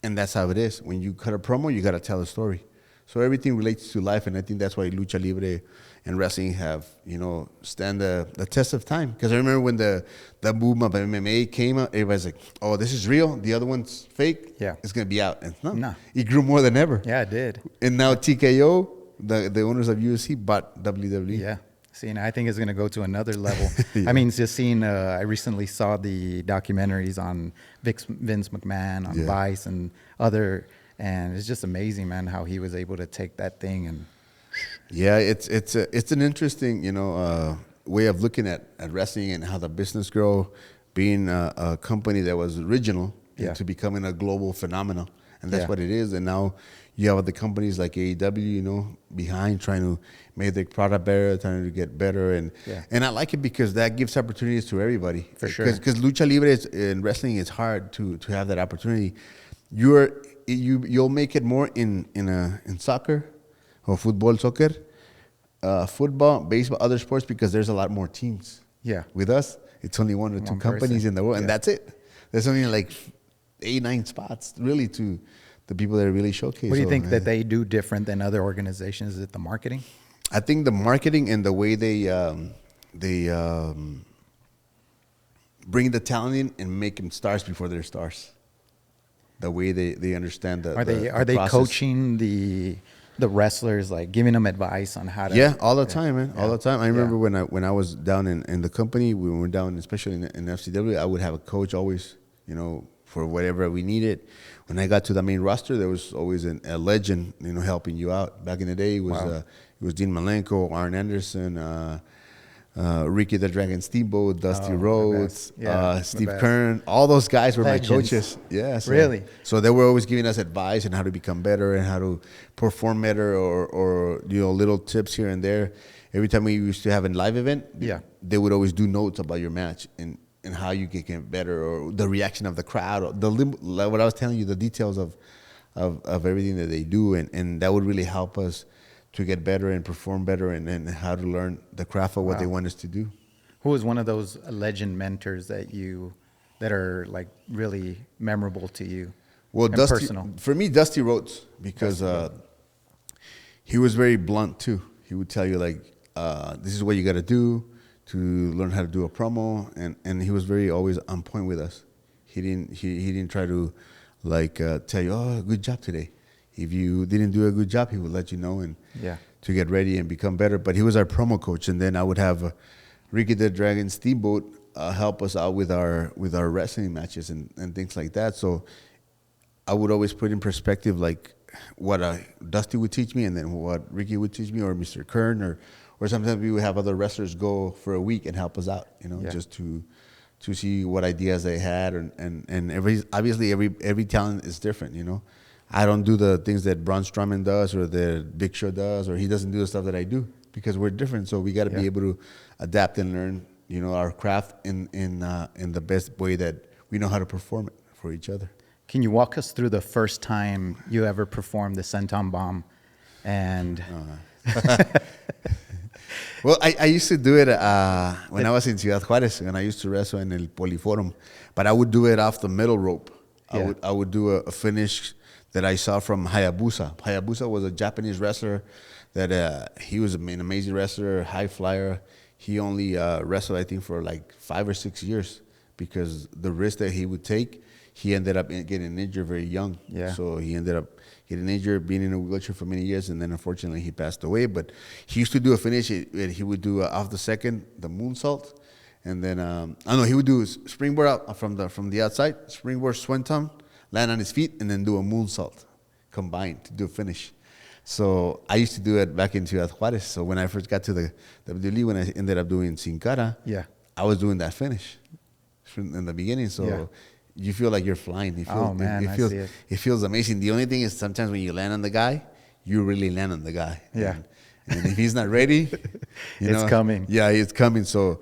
And that's how it is. When you cut a promo, you got to tell a story. So everything relates to life, and I think that's why lucha libre and wrestling have, you know, stand the test of time. Because I remember when the boom of MMA came out, everybody's like, oh, this is real, the other one's fake. Yeah. It's going to be out. And no, it grew more than ever. Yeah, it did. And now TKO, the owners of UFC, bought WWE. Yeah. See, and I think it's going to go to another level. I mean, just seeing, I recently saw the documentaries on Vince McMahon, on Vice and other, and it's just amazing, man, how he was able to take that thing and. Yeah, it's an interesting, you know, way of looking at wrestling and how the business grew, being a company that was original to becoming a global phenomenon, and that's what it is. And now you have the companies like AEW, you know, behind trying to make the product better, trying to get better, and I like it because that gives opportunities to everybody. For sure, because lucha libre and wrestling is hard to have that opportunity. You'll make it more in soccer. Or football, soccer, football, baseball, other sports, because there's a lot more teams. Yeah. With us, it's only one or two companies in the world, and that's it. There's only like 8-9 spots, really, to the people that are really showcased. What do you think that they do different than other organizations? Is it the marketing? I think the marketing and the way they bring the talent in and make them stars before they're stars. The way they understand the Are they coaching the wrestlers, like giving them advice on how to? Yeah, all the time, man. All the time. I remember when I was down in the company, we were down, especially in FCW, I would have a coach always, you know, for whatever we needed. When I got to the main roster, there was always a legend, you know, helping you out. Back in the day, it was Dean Malenko, Arn Anderson, Ricky the Dragon Steamboat, Dusty Rhodes, Steve Kern. All those guys were legends. My coaches. Yeah, really. So they were always giving us advice on how to become better and how to perform better, or you know, little tips here and there. Every time we used to have a live event, they would always do notes about your match and how you can get better, or the reaction of the crowd, or like what I was telling you, the details of everything that they do, and that would really help us to get better and perform better, and how to learn the craft of what they want us to do. Who was one of those legend mentors that are like really memorable to you? Well, for me, Dusty Rhodes, because he was very blunt too. He would tell you like, this is what you got to do to learn how to do a promo, and he was very always on point with us. He didn't try to like tell you, oh, good job today. If you didn't do a good job, he would let you know and to get ready and become better. But he was our promo coach, and then I would have Ricky the Dragon Steamboat help us out with our wrestling matches and things like that. So I would always put in perspective like what Dusty would teach me, and then what Ricky would teach me, or Mr. Kern, or sometimes we would have other wrestlers go for a week and help us out, just to see what ideas they had, and obviously every talent is different, I don't do the things that Braun Strowman does or that Big Show does, or he doesn't do the stuff that I do, because we're different. So we got to be able to adapt and learn, our craft in the best way that we know how to perform it for each other. Can you walk us through the first time you ever performed the senton bomb? And well, I used to do it when I was in Ciudad Juarez, when I used to wrestle in El Poliforum, but I would do it off the middle rope. I would do a finish that I saw from Hayabusa. Hayabusa was a Japanese wrestler that he was an amazing wrestler, high flyer. He only wrestled, I think, for like 5 or 6 years, because the risk that he would take, he ended up getting injured very young. Yeah. So he ended up getting injured, being in a wheelchair for many years, and then unfortunately he passed away. But he used to do a finish. He would do off the second, the moonsault, and then he would do springboard out from the outside, springboard swanton, land on his feet, and then do a moonsault combined to do a finish. So I used to do it back in Ciudad Juarez. So when I first got to the WWE, when I ended up doing Sin Cara, I was doing that finish in the beginning. So you feel like you're flying. It feels amazing. The only thing is sometimes when you land on the guy, you really land on the guy. Yeah. And if he's not ready, it's coming. Yeah, it's coming. So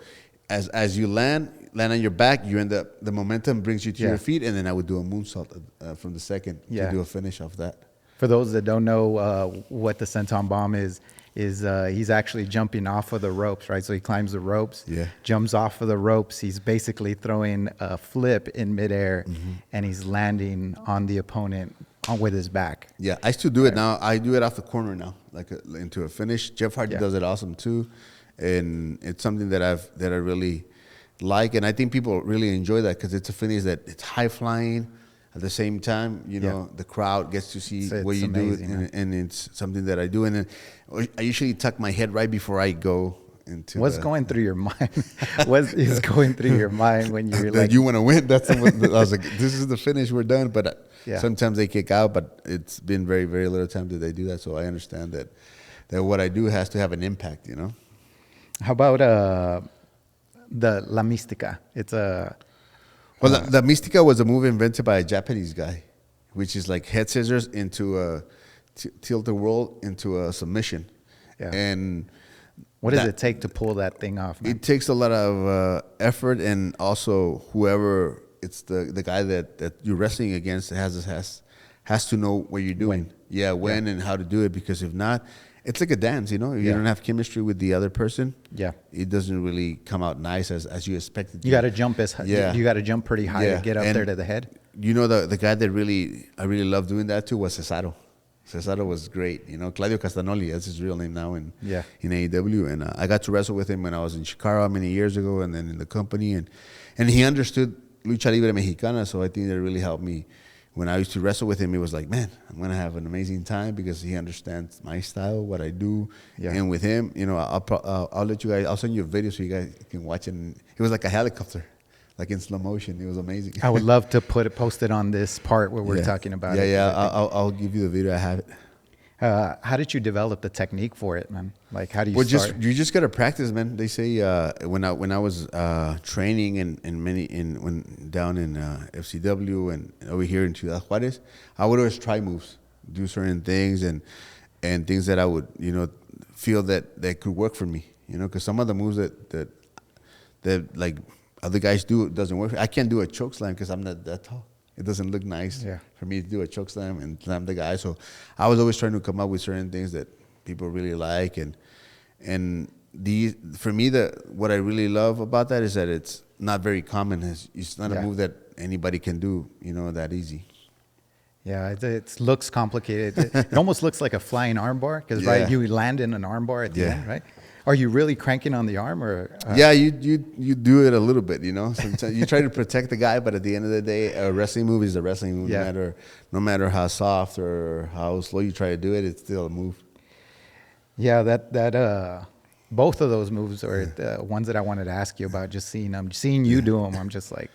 as you land on your back, you end up, the momentum brings you to your feet, and then I would do a moonsault from the second to do a finish off that. For those that don't know what the senton bomb is he's actually jumping off of the ropes, right? So he climbs the ropes, jumps off of the ropes. He's basically throwing a flip in midair, and he's landing on the opponent with his back. Yeah, I still do it now. I do it off the corner now, like into a finish. Jeff Hardy does it awesome too, and it's something that I really like, and I think people really enjoy that because it's a finish that it's high flying. At the same time, the crowd gets to see what you do, and it's something that I do. And then I usually tuck my head right before I go into. What's going through your mind? What is going through your mind when you're like, you want to win? I was like, this is the finish. We're done. But sometimes they kick out. But it's been very, very little time that they do that. So I understand that what I do has to have an impact. How about the La Mística? It's a Well, the Mística was a move invented by a Japanese guy, which is like head scissors into a tilt the world into a submission. Yeah. And what does it take to pull that thing off, man? It takes a lot of effort, and also whoever it's the guy that you're wrestling against has to know what you're doing. When and how to do it, because if not, it's like a dance, If you don't have chemistry with the other person, it doesn't really come out nice as you expect it to. You got to jump you got to jump pretty high to get up there to the head. The guy that I really loved doing that to was Cesaro. Cesaro was great, Claudio Castagnoli, that's his real name now in AEW, and I got to wrestle with him when I was in Chicago many years ago, and then in the company, and he understood Lucha Libre Mexicana, so I think that really helped me. When I used to wrestle with him, it was like, man, I'm going to have an amazing time because he understands my style, what I do. Yeah. And with him, I'll let you guys, I'll send you a video so you guys can watch it. And it was like a helicopter, like in slow motion. It was amazing. I would love to post it on this part where we're talking about it. I'll give you the video. I have it. How did you develop the technique for it, man? Like, how do you start? You just gotta practice, man. They say when I was training when down in FCW and over here in Ciudad Juarez, I would always try moves, do certain things, and things that I would feel that could work for me, because some of the moves that like other guys do doesn't work. I can't do a choke slam because I'm not that tall. It doesn't look nice for me to do a choke slam and slam the guy. So I was always trying to come up with certain things that people really like. And for me, what I really love about that is that it's not very common. It's not a move that anybody can do, that easy. Yeah, it looks complicated. It almost looks like a flying armbar because you land in an armbar at the end, right? Are you really cranking on the arm, or? You do it a little bit, Sometimes you try to protect the guy, but at the end of the day, a wrestling move is a wrestling move. No matter how soft or how slow you try to do it, it's still a move. Yeah, that both of those moves are the ones that I wanted to ask you about. Just seeing them, seeing you do them, I'm just like,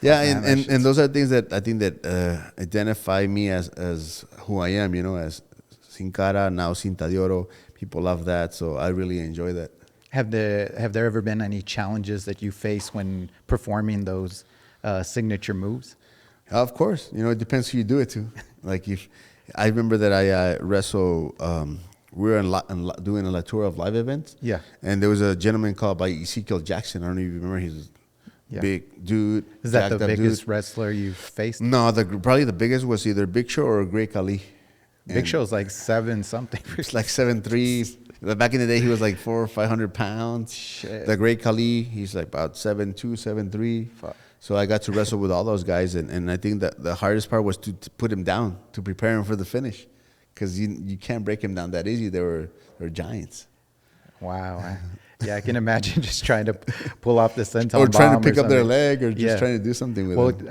Yeah, man, and those are things that I think that identify me as who I am, as Sin Cara, now Cinta de Oro. People love that, so I really enjoy that. have there ever been any challenges that you face when performing those signature moves? Of course, it depends who you do it to. Like if I remember that I wrestle, we were doing a tour of live events. Yeah. And there was a gentleman called by Ezekiel Jackson. I don't know if you remember. He's a big dude. Is that the biggest dude. wrestler you've faced? No, probably the biggest was either Big Show or Great Khali. Big Show's like 7 something. It's like 7'3". Back in the day, he was like 400 or 500 pounds. Shit. The Great Khali, he's like about 7'2", 7'3". Fuck. So I got to wrestle with all those guys, and I think that the hardest part was to put him down, to prepare him for the finish, because you can't break him down that easy. They were giants. Wow. Yeah, I can imagine just trying to pull off the senton Or trying to bomb pick or up their something. leg, or just Yeah. trying to do something with them.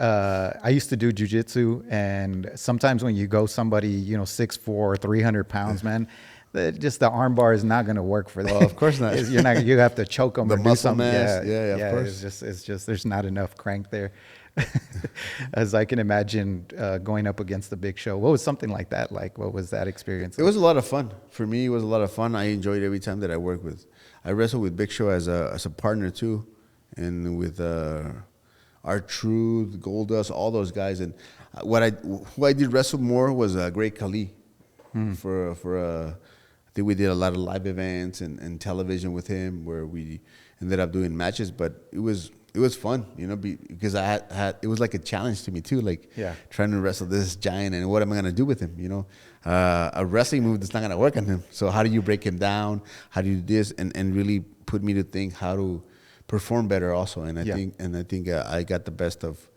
I used to do jujitsu, and sometimes when you go somebody, 6'4", 300 pounds, man, just the arm bar is not going to work for that. Well, of course not. You have to choke them The or do muscle something. mass, yeah, of course. It's just there's not enough crank there. As I can imagine going up against the Big Show. What was something like that like? What was that experience It like? was a lot of fun. For me, it was a lot of fun. I enjoyed every time that I worked with. I wrestled with Big Show as a partner too, and with R-Truth, Goldust, all those guys. And who I did wrestle more was Great Khali. I think we did a lot of live events and television with him, where we ended up doing matches. But it was fun, because I had it was like a challenge to me too, like trying to wrestle this giant, and what am I gonna do with him? A wrestling move that's not gonna work on him. So how do you break him down? How do you do this? And really put me to think how to perform better also. And I think I got the best of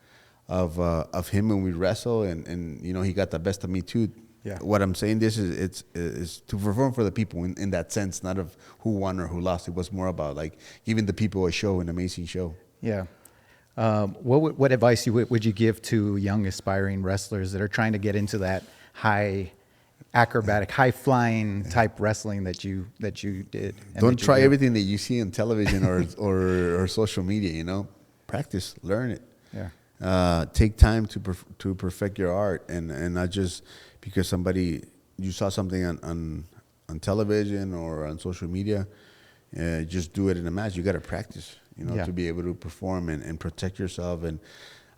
him when we wrestle, and he got the best of me too. Yeah. What I'm saying is to perform for the people in that sense, not of who won or who lost. It was more about like giving the people a show, an amazing show. Yeah. What advice would you give to young aspiring wrestlers that are trying to get into that high acrobatic, high flying type wrestling that you did? Don't try everything that you see on television or social media. Practice, learn it. Yeah. Take time to perfect your art, and not just because you saw something on television or on social media. Just do it in a match. You got to practice, to be able to perform and protect yourself. And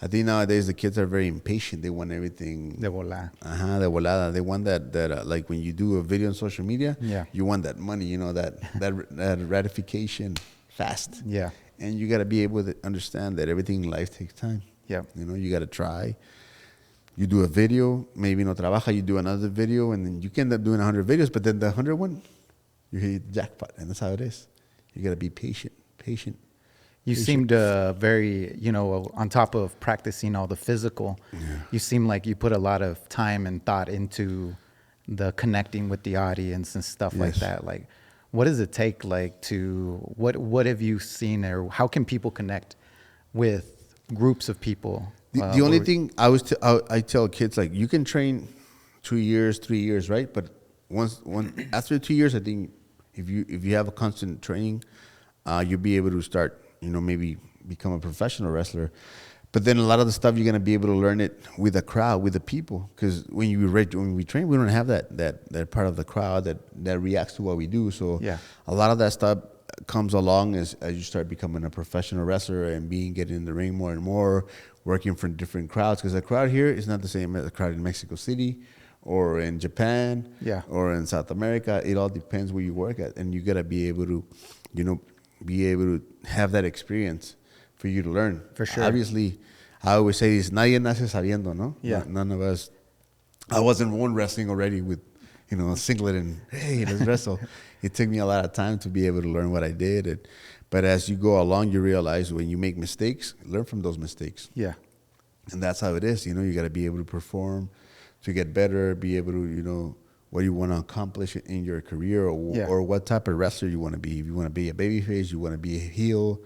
I think nowadays the kids are very impatient. They want everything De volada. De volada. They want that like when you do a video on social media, you want that money, that ratification fast. Yeah. And you got to be able to understand that everything in life takes time. Yeah. You got to try. You do a video, maybe no trabaja, you do another video, and then you can end up doing 100 videos, but then the 100th one, you hit the jackpot, and that's how it is. You got to be patient. You seemed very, on top of practicing all the physical, you seem like you put a lot of time and thought into the connecting with the audience and stuff like that. Like, what does it take, what have you seen, or how can people connect with groups of people? The only thing I tell kids, like, you can train 2 years, 3 years, right? But after 2 years, I think if you have a constant training, you'll be able to start, maybe become a professional wrestler. But then a lot of the stuff you're gonna be able to learn it with the crowd, with the people, because when we train, we don't have that part of the crowd that reacts to what we do. So a lot of that stuff comes along as you start becoming a professional wrestler and getting in the ring more and more, working for different crowds, because the crowd here is not the same as the crowd in Mexico City or in Japan or in South America. It all depends where you work at, and you gotta be able to, have that experience for you to learn. For sure. Obviously, I always say this: nadie nace sabiendo, no? Yeah. None of us. I wasn't born wrestling already with, a singlet and hey, let's wrestle. It took me a lot of time to be able to learn what I did. But as you go along, you realize when you make mistakes, learn from those mistakes. Yeah. And that's how it is. You got to be able to perform, to get better, be able to, what you want to accomplish in your career, or what type of wrestler you want to be. If you want to be a babyface, you want to be a heel.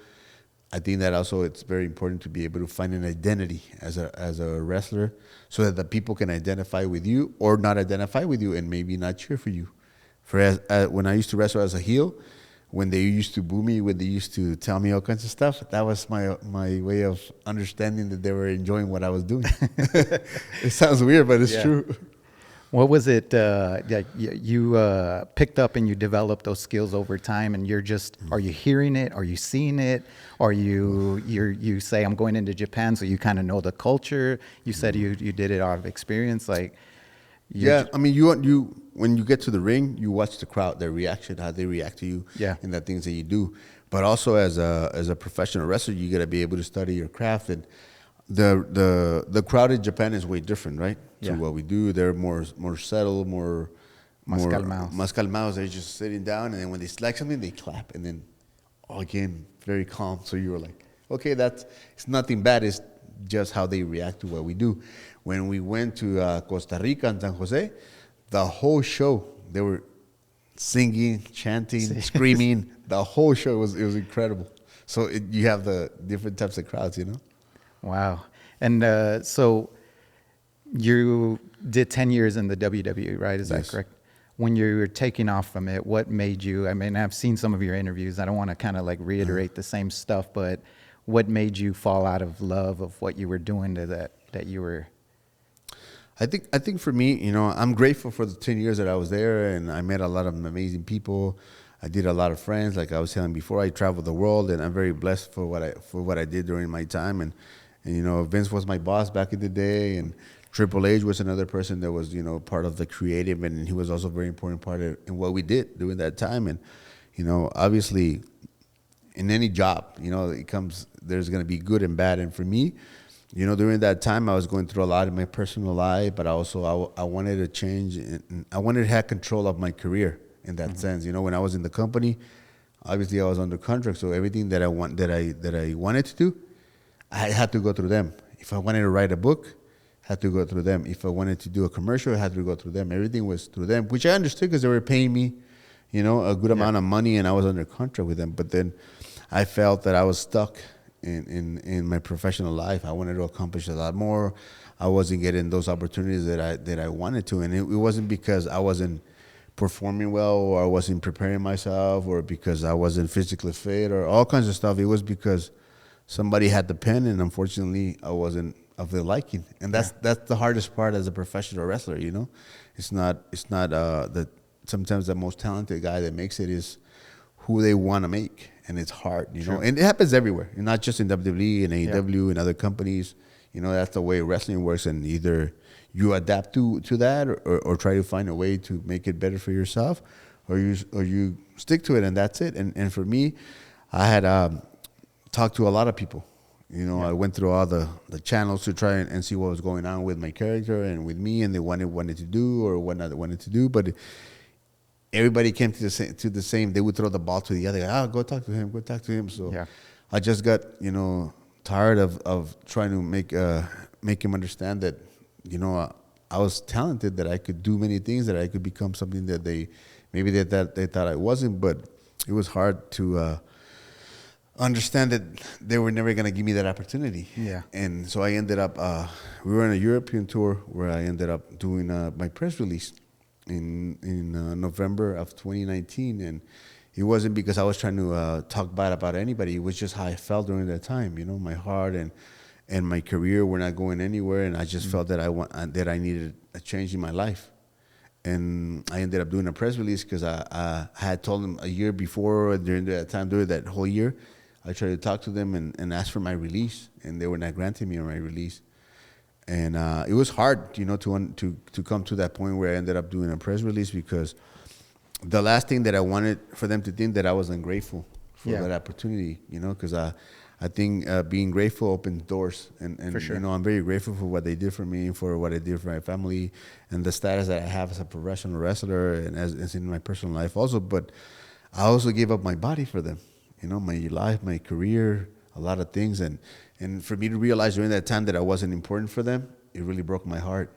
I think that also it's very important to be able to find an identity as a wrestler, so that the people can identify with you or not identify with you and maybe not cheer for you. When I used to wrestle as a heel, when they used to boo me, when they used to tell me all kinds of stuff, that was my way of understanding that they were enjoying what I was doing. It sounds weird, but it's true. What was it that you picked up and you developed those skills over time, and you're just, are you hearing it? Are you seeing it? Or you say, I'm going into Japan, so you kind of know the culture. You said you did it out of experience. Like, I mean, you when you get to the ring, you watch the crowd, their reaction, how they react to you, and the things that you do. But also as a professional wrestler, you got to be able to study your craft. And the crowd in Japan is way different, right? To what we do. They're more settled, more calmados. They're just sitting down, and then when they like something, they clap, and then again very calm. So you were like, okay, it's nothing bad. It's just how they react to what we do. When we went to Costa Rica and San Jose, the whole show they were singing, chanting, screaming. The whole show it was incredible. So you have the different types of crowds, you know. Wow. And so you did 10 years in the WWE, right? Is that correct? When you were taking off from it, what made you, I mean, I've seen some of your interviews. I don't want to kind of like reiterate the same stuff, but what made you fall out of love of what you were doing to that you were? I think for me, you know, I'm grateful for the 10 years that I was there, and I met a lot of amazing people. I did a lot of friends. Like I was telling before, I traveled the world, and I'm very blessed for what I did during my time. And you know, Vince was my boss back in the day, and Triple H was another person that was, you know, part of the creative, and he was also a very important part in what we did during that time. And you know, obviously, in any job, you know, there's going to be good and bad. And for me, you know, during that time, I was going through a lot in my personal life, but also I wanted to change, and I wanted to have control of my career in that sense. You know, when I was in the company, obviously I was under contract, so everything that I wanted to do, I had to go through them. If I wanted to write a book, I had to go through them. If I wanted to do a commercial, I had to go through them. Everything was through them, which I understood because they were paying me, you know, a good amount of money, and I was under contract with them. But then I felt that I was stuck in my professional life. I wanted to accomplish a lot more. I wasn't getting those opportunities that I wanted to, and it wasn't because I wasn't performing well, or I wasn't preparing myself, or because I wasn't physically fit, or all kinds of stuff. It was because somebody had the pen, and unfortunately, I wasn't of their liking. And that's the hardest part as a professional wrestler. You know, it's not that sometimes the most talented guy that makes it is who they want to make. And it's hard, you know, and it happens everywhere, not just in WWE and AEW and other companies. You know, that's the way wrestling works, and either you adapt to that, or try to find a way to make it better for yourself, or you stick to it, and that's it. And for me, I had talked to a lot of people. You know, I went through all the channels to try and see what was going on with my character and with me, and they wanted to do or what not wanted to do, but everybody came to the same. They would throw the ball to the other guy. Oh, go talk to him. So I just got, you know, tired of trying to make him understand that, you know, I was talented, that I could do many things, that I could become something that they thought I wasn't. But it was hard to understand that they were never going to give me that opportunity. Yeah. And so I ended up, we were on a European tour where I ended up doing my press release in November of 2019, and it wasn't because I was trying to talk bad about anybody. It was just how I felt during that time. You know, my heart and my career were not going anywhere, and I just felt that I needed a change in my life. And I ended up doing a press release because I had told them a year before, during that whole year, I tried to talk to them and ask for my release, and they were not granting me my release. And it was hard, you know, to come to that point where I ended up doing a press release, because the last thing that I wanted for them to think that I was ungrateful for that opportunity, you know, because I think being grateful opens doors, and you know, I'm very grateful for what they did for me, for what I did for my family, and the status that I have as a professional wrestler, and as in my personal life also. But I also gave up my body for them, you know, my life, my career, a lot of things, and for me to realize during that time that I wasn't important for them, it really broke my heart,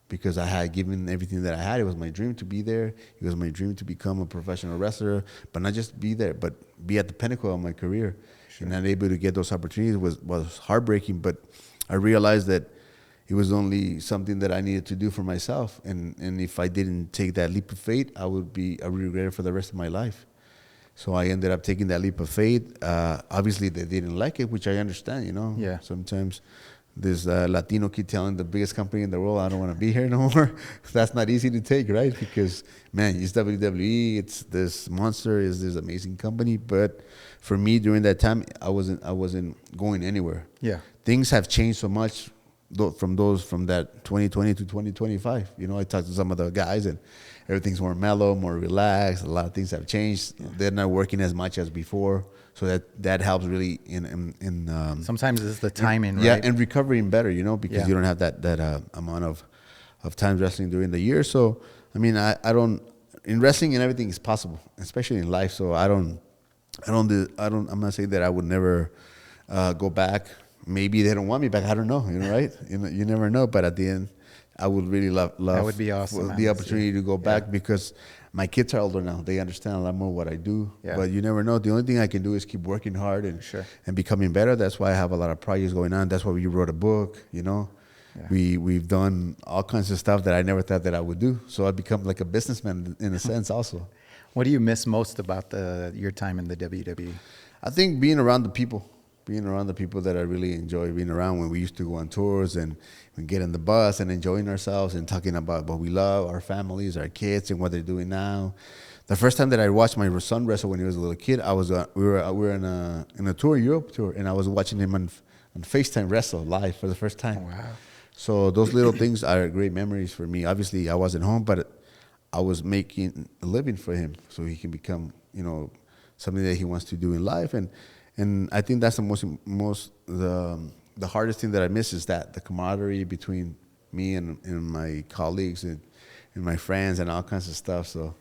because I had given everything that I had. It was my dream to be there. It was my dream to become a professional wrestler, but not just be there, but be at the pinnacle of my career. And not able to get those opportunities was heartbreaking, but I realized that it was only something that I needed to do for myself. And if I didn't take that leap of faith, I would regret it for the rest of my life. So I ended up taking that leap of faith. Obviously, they didn't like it, which I understand, you know. Yeah. Sometimes this Latino keep telling the biggest company in the world, I don't want to be here no more. That's not easy to take, right? Because, man, it's WWE, it's this monster, it's this amazing company. But for me, during that time, I wasn't going anywhere. Yeah. Things have changed so much from that 2020 to 2025. You know, I talked to some of the guys, and everything's more mellow, more relaxed. A lot of things have changed. Yeah. They're not working as much as before, so that helps really in sometimes it's the timing, right? Yeah, and recovering better, you know, because Yeah. you don't have that amount of time wrestling during the year. So I mean, I don't, in wrestling and everything is possible, especially in life. So I'm not saying that I would never go back. Maybe they don't want me back. I don't know, right? You never know. But at the end, I would really love that would be awesome, the opportunity to go back, because my kids are older now. They understand a lot more what I do. Yeah. But you never know. The only thing I can do is keep working hard and becoming better. That's why I have a lot of projects going on. That's why we wrote a book, you know. Yeah. We've done all kinds of stuff that I never thought that I would do. So I've become like a businessman in a sense also. What do you miss most about your time in the WWE? I think being around the people that I really enjoy being around. When we used to go on tours and we get in the bus and enjoying ourselves and talking about what we love, our families, our kids, and what they're doing now. The first time that I watched my son wrestle when he was a little kid, we were in a tour, Europe tour, and I was watching him on FaceTime wrestle live for the first time. Wow. So those little things are great memories for me. Obviously, I wasn't home, but I was making a living for him so he can become, you know, something that he wants to do in life. And I think that's the hardest thing that I miss, is that the camaraderie between me and my colleagues and my friends and all kinds of stuff. So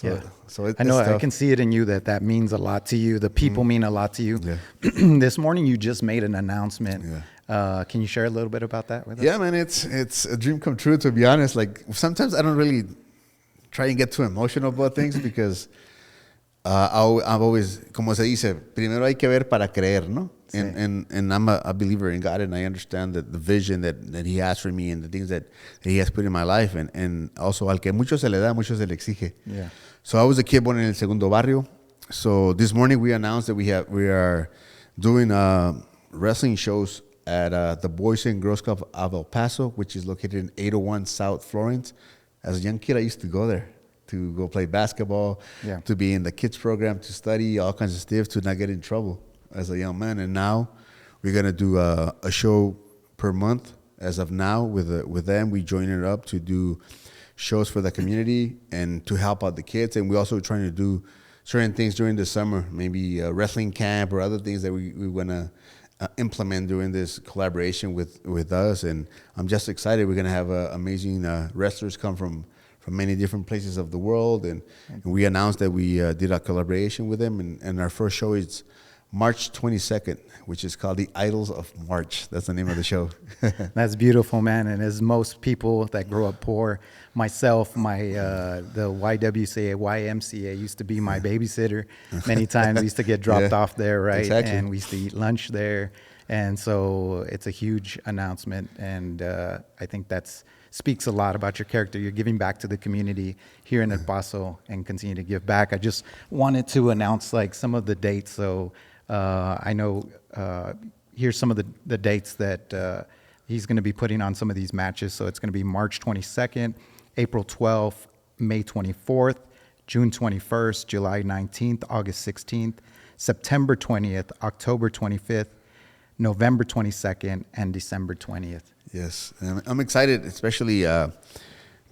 I know I can see it in you that means a lot to you. The people mean a lot to you. Yeah. This morning you just made an announcement. Yeah. Can you share a little bit about that with us? Yeah, man, it's a dream come true, to be honest. Like, sometimes I don't really try and get too emotional about things because I've always, como se dice, primero hay que ver para creer, ¿no? Sí. And I'm a believer in God, and I understand that the vision that He has for me and the things that He has put in my life, and also al que mucho se le da, mucho se le exige. Yeah. So I was a kid born in El Segundo Barrio. So this morning we announced that we are doing wrestling shows at the Boys and Girls Club of El Paso, which is located in 801 South Florence. As a young kid, I used to go there to go play basketball, to be in the kids program, to study all kinds of stuff, to not get in trouble as a young man. And now we're gonna do a show per month. As of now, with them, we join it up to do shows for the community and to help out the kids. And we're also trying to do certain things during the summer, maybe a wrestling camp or other things that we wanna implement during this collaboration with us. And I'm just excited. We're gonna have amazing wrestlers come from many different places of the world, and we announced that we did a collaboration with them, and our first show is March 22nd, which is called the Idols of March. That's the name of the show. That's beautiful, man. And as most people that grow up poor, myself, the YMCA used to be my babysitter. Many times I used to get dropped off there, right? Exactly. And we used to eat lunch there. And so it's a huge announcement, and I think that's speaks a lot about your character. You're giving back to the community here in El Paso and continue to give back. I just wanted to announce like some of the dates. So I know here's some of the dates that he's going to be putting on some of these matches. So it's going to be March 22nd, April 12th, May 24th, June 21st, July 19th, August 16th, September 20th, October 25th, November 22nd, and December 20th. Yes, I'm excited, especially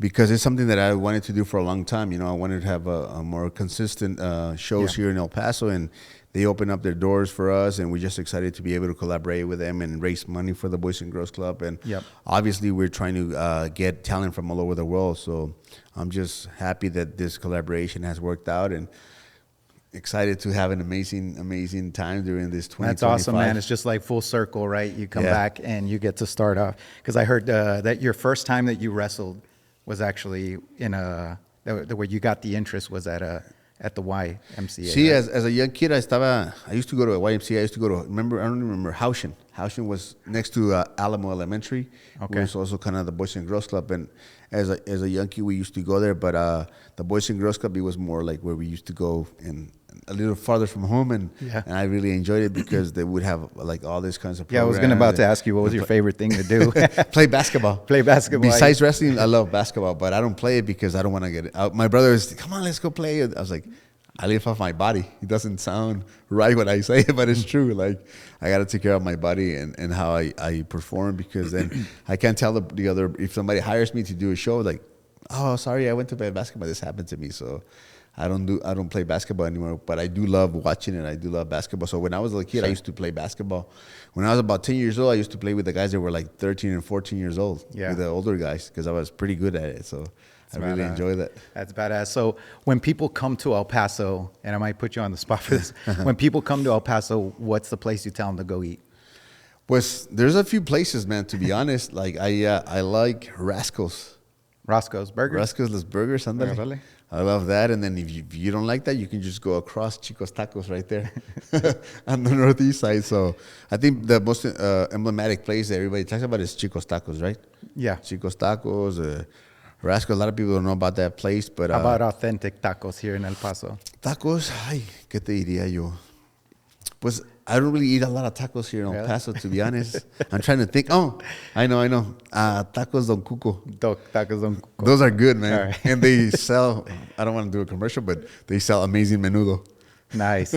because it's something that I wanted to do for a long time. You know, I wanted to have a more consistent shows here in El Paso, and they open up their doors for us, and we're just excited to be able to collaborate with them and raise money for the Boys and Girls Club. And obviously, we're trying to get talent from all over the world. So I'm just happy that this collaboration has worked out, and excited to have an amazing time during this 2025. That's awesome, man. It's just like full circle, right? You come back and you get to start off. Because I heard that your first time that you wrestled was actually where you got the interest was at the YMCA. See, right? as a young kid, I used to go to a YMCA. I used to go to, I don't remember, Haushin. Haushin was next to Alamo Elementary. Okay. It was also kind of the Boys and Girls Club. And as a young kid, we used to go there. But the Boys and Girls Club, it was more like where we used to go and a little farther from home, and Yeah. and I really enjoyed it because they would have like all these kinds of Yeah, I was about to ask you, what was your favorite thing to do? play basketball. Play basketball. Besides wrestling, I love basketball, but I don't play it because I don't want to get it out. My brother is, come on, let's go play it. I was like, I live off my body. It doesn't sound right when I say it, but it's true. Like, I got to take care of my body and how I perform, because then I can't tell the other, if somebody hires me to do a show, like, oh, sorry, I went to play basketball. This happened to me. So I don't play basketball anymore, but I do love watching it. I do love basketball. So when I was a kid, I used to play basketball. When I was about 10 years old, I used to play with the guys that were like 13 and 14 years old, with the older guys, because I was pretty good at it. So I really enjoy that. That's badass. So when people come to El Paso, and I might put you on the spot for this, when people come to El Paso, what's the place you tell them to go eat? Pues there's a few places, man, to be honest. Like I like Rascals. Roscoe's Burgers? Rascals, Los Burgers, ándale. Really? I love that. And then if you don't like that, you can just go across Chico's Tacos right there on the northeast side. So I think the most emblematic place that everybody talks about is Chico's Tacos, right? Yeah. Chico's Tacos, Rascal. A lot of people don't know about that place, but How about authentic tacos here in El Paso? tacos, ay, ¿qué te diría yo? Pues I don't really eat a lot of tacos here in El Paso, to be honest. I'm trying to think. Oh, I know. Tacos Don Cuco. Tacos Don Cuco. Those are good, man. Right. And they sell, I don't want to do a commercial, but they sell amazing menudo. Nice.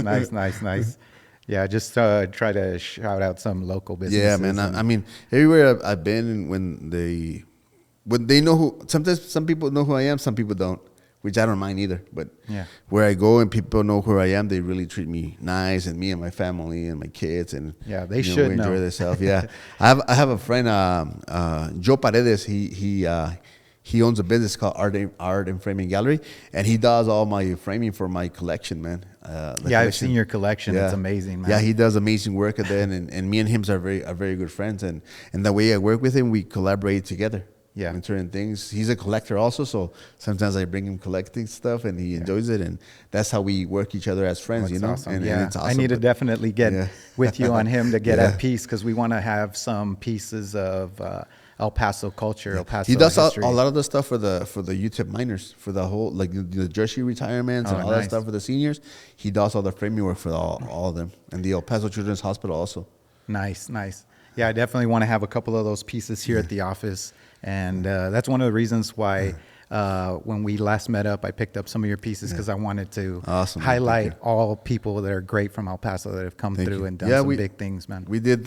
Yeah, just try to shout out some local businesses. Yeah, man. I mean, everywhere I've been, when they know who, sometimes some people know who I am, some people don't, which I don't mind either. But where I go and people know who I am, they really treat me nice, and me and my family and my kids, and they should enjoy know. themselves. Yeah, I have a friend, Joe Paredes. He owns a business called Art and Framing Gallery, and he does all my framing for my collection, man. I've seen your collection. It's amazing, man. Yeah, he does amazing work at that, and me and him are very good friends, and the way I work with him, we collaborate together. Yeah. In certain things. He's a collector also, so sometimes I bring him collecting stuff, and he enjoys it, and that's how we work each other as friends, That's awesome. And it's awesome. I need to definitely get with you on him to get at peace, because we want to have some pieces of El Paso culture, El Paso He does history. a lot of the stuff for the UTEP minors, for the whole, like the jersey retirements and all that stuff for the seniors. He does all the framing work for all of them, and the El Paso Children's Hospital also. Nice. Yeah, I definitely want to have a couple of those pieces here at the office. And that's one of the reasons why when we last met up, I picked up some of your pieces, because I wanted to highlight all people that are great from El Paso that have come through and done some big things, man. We have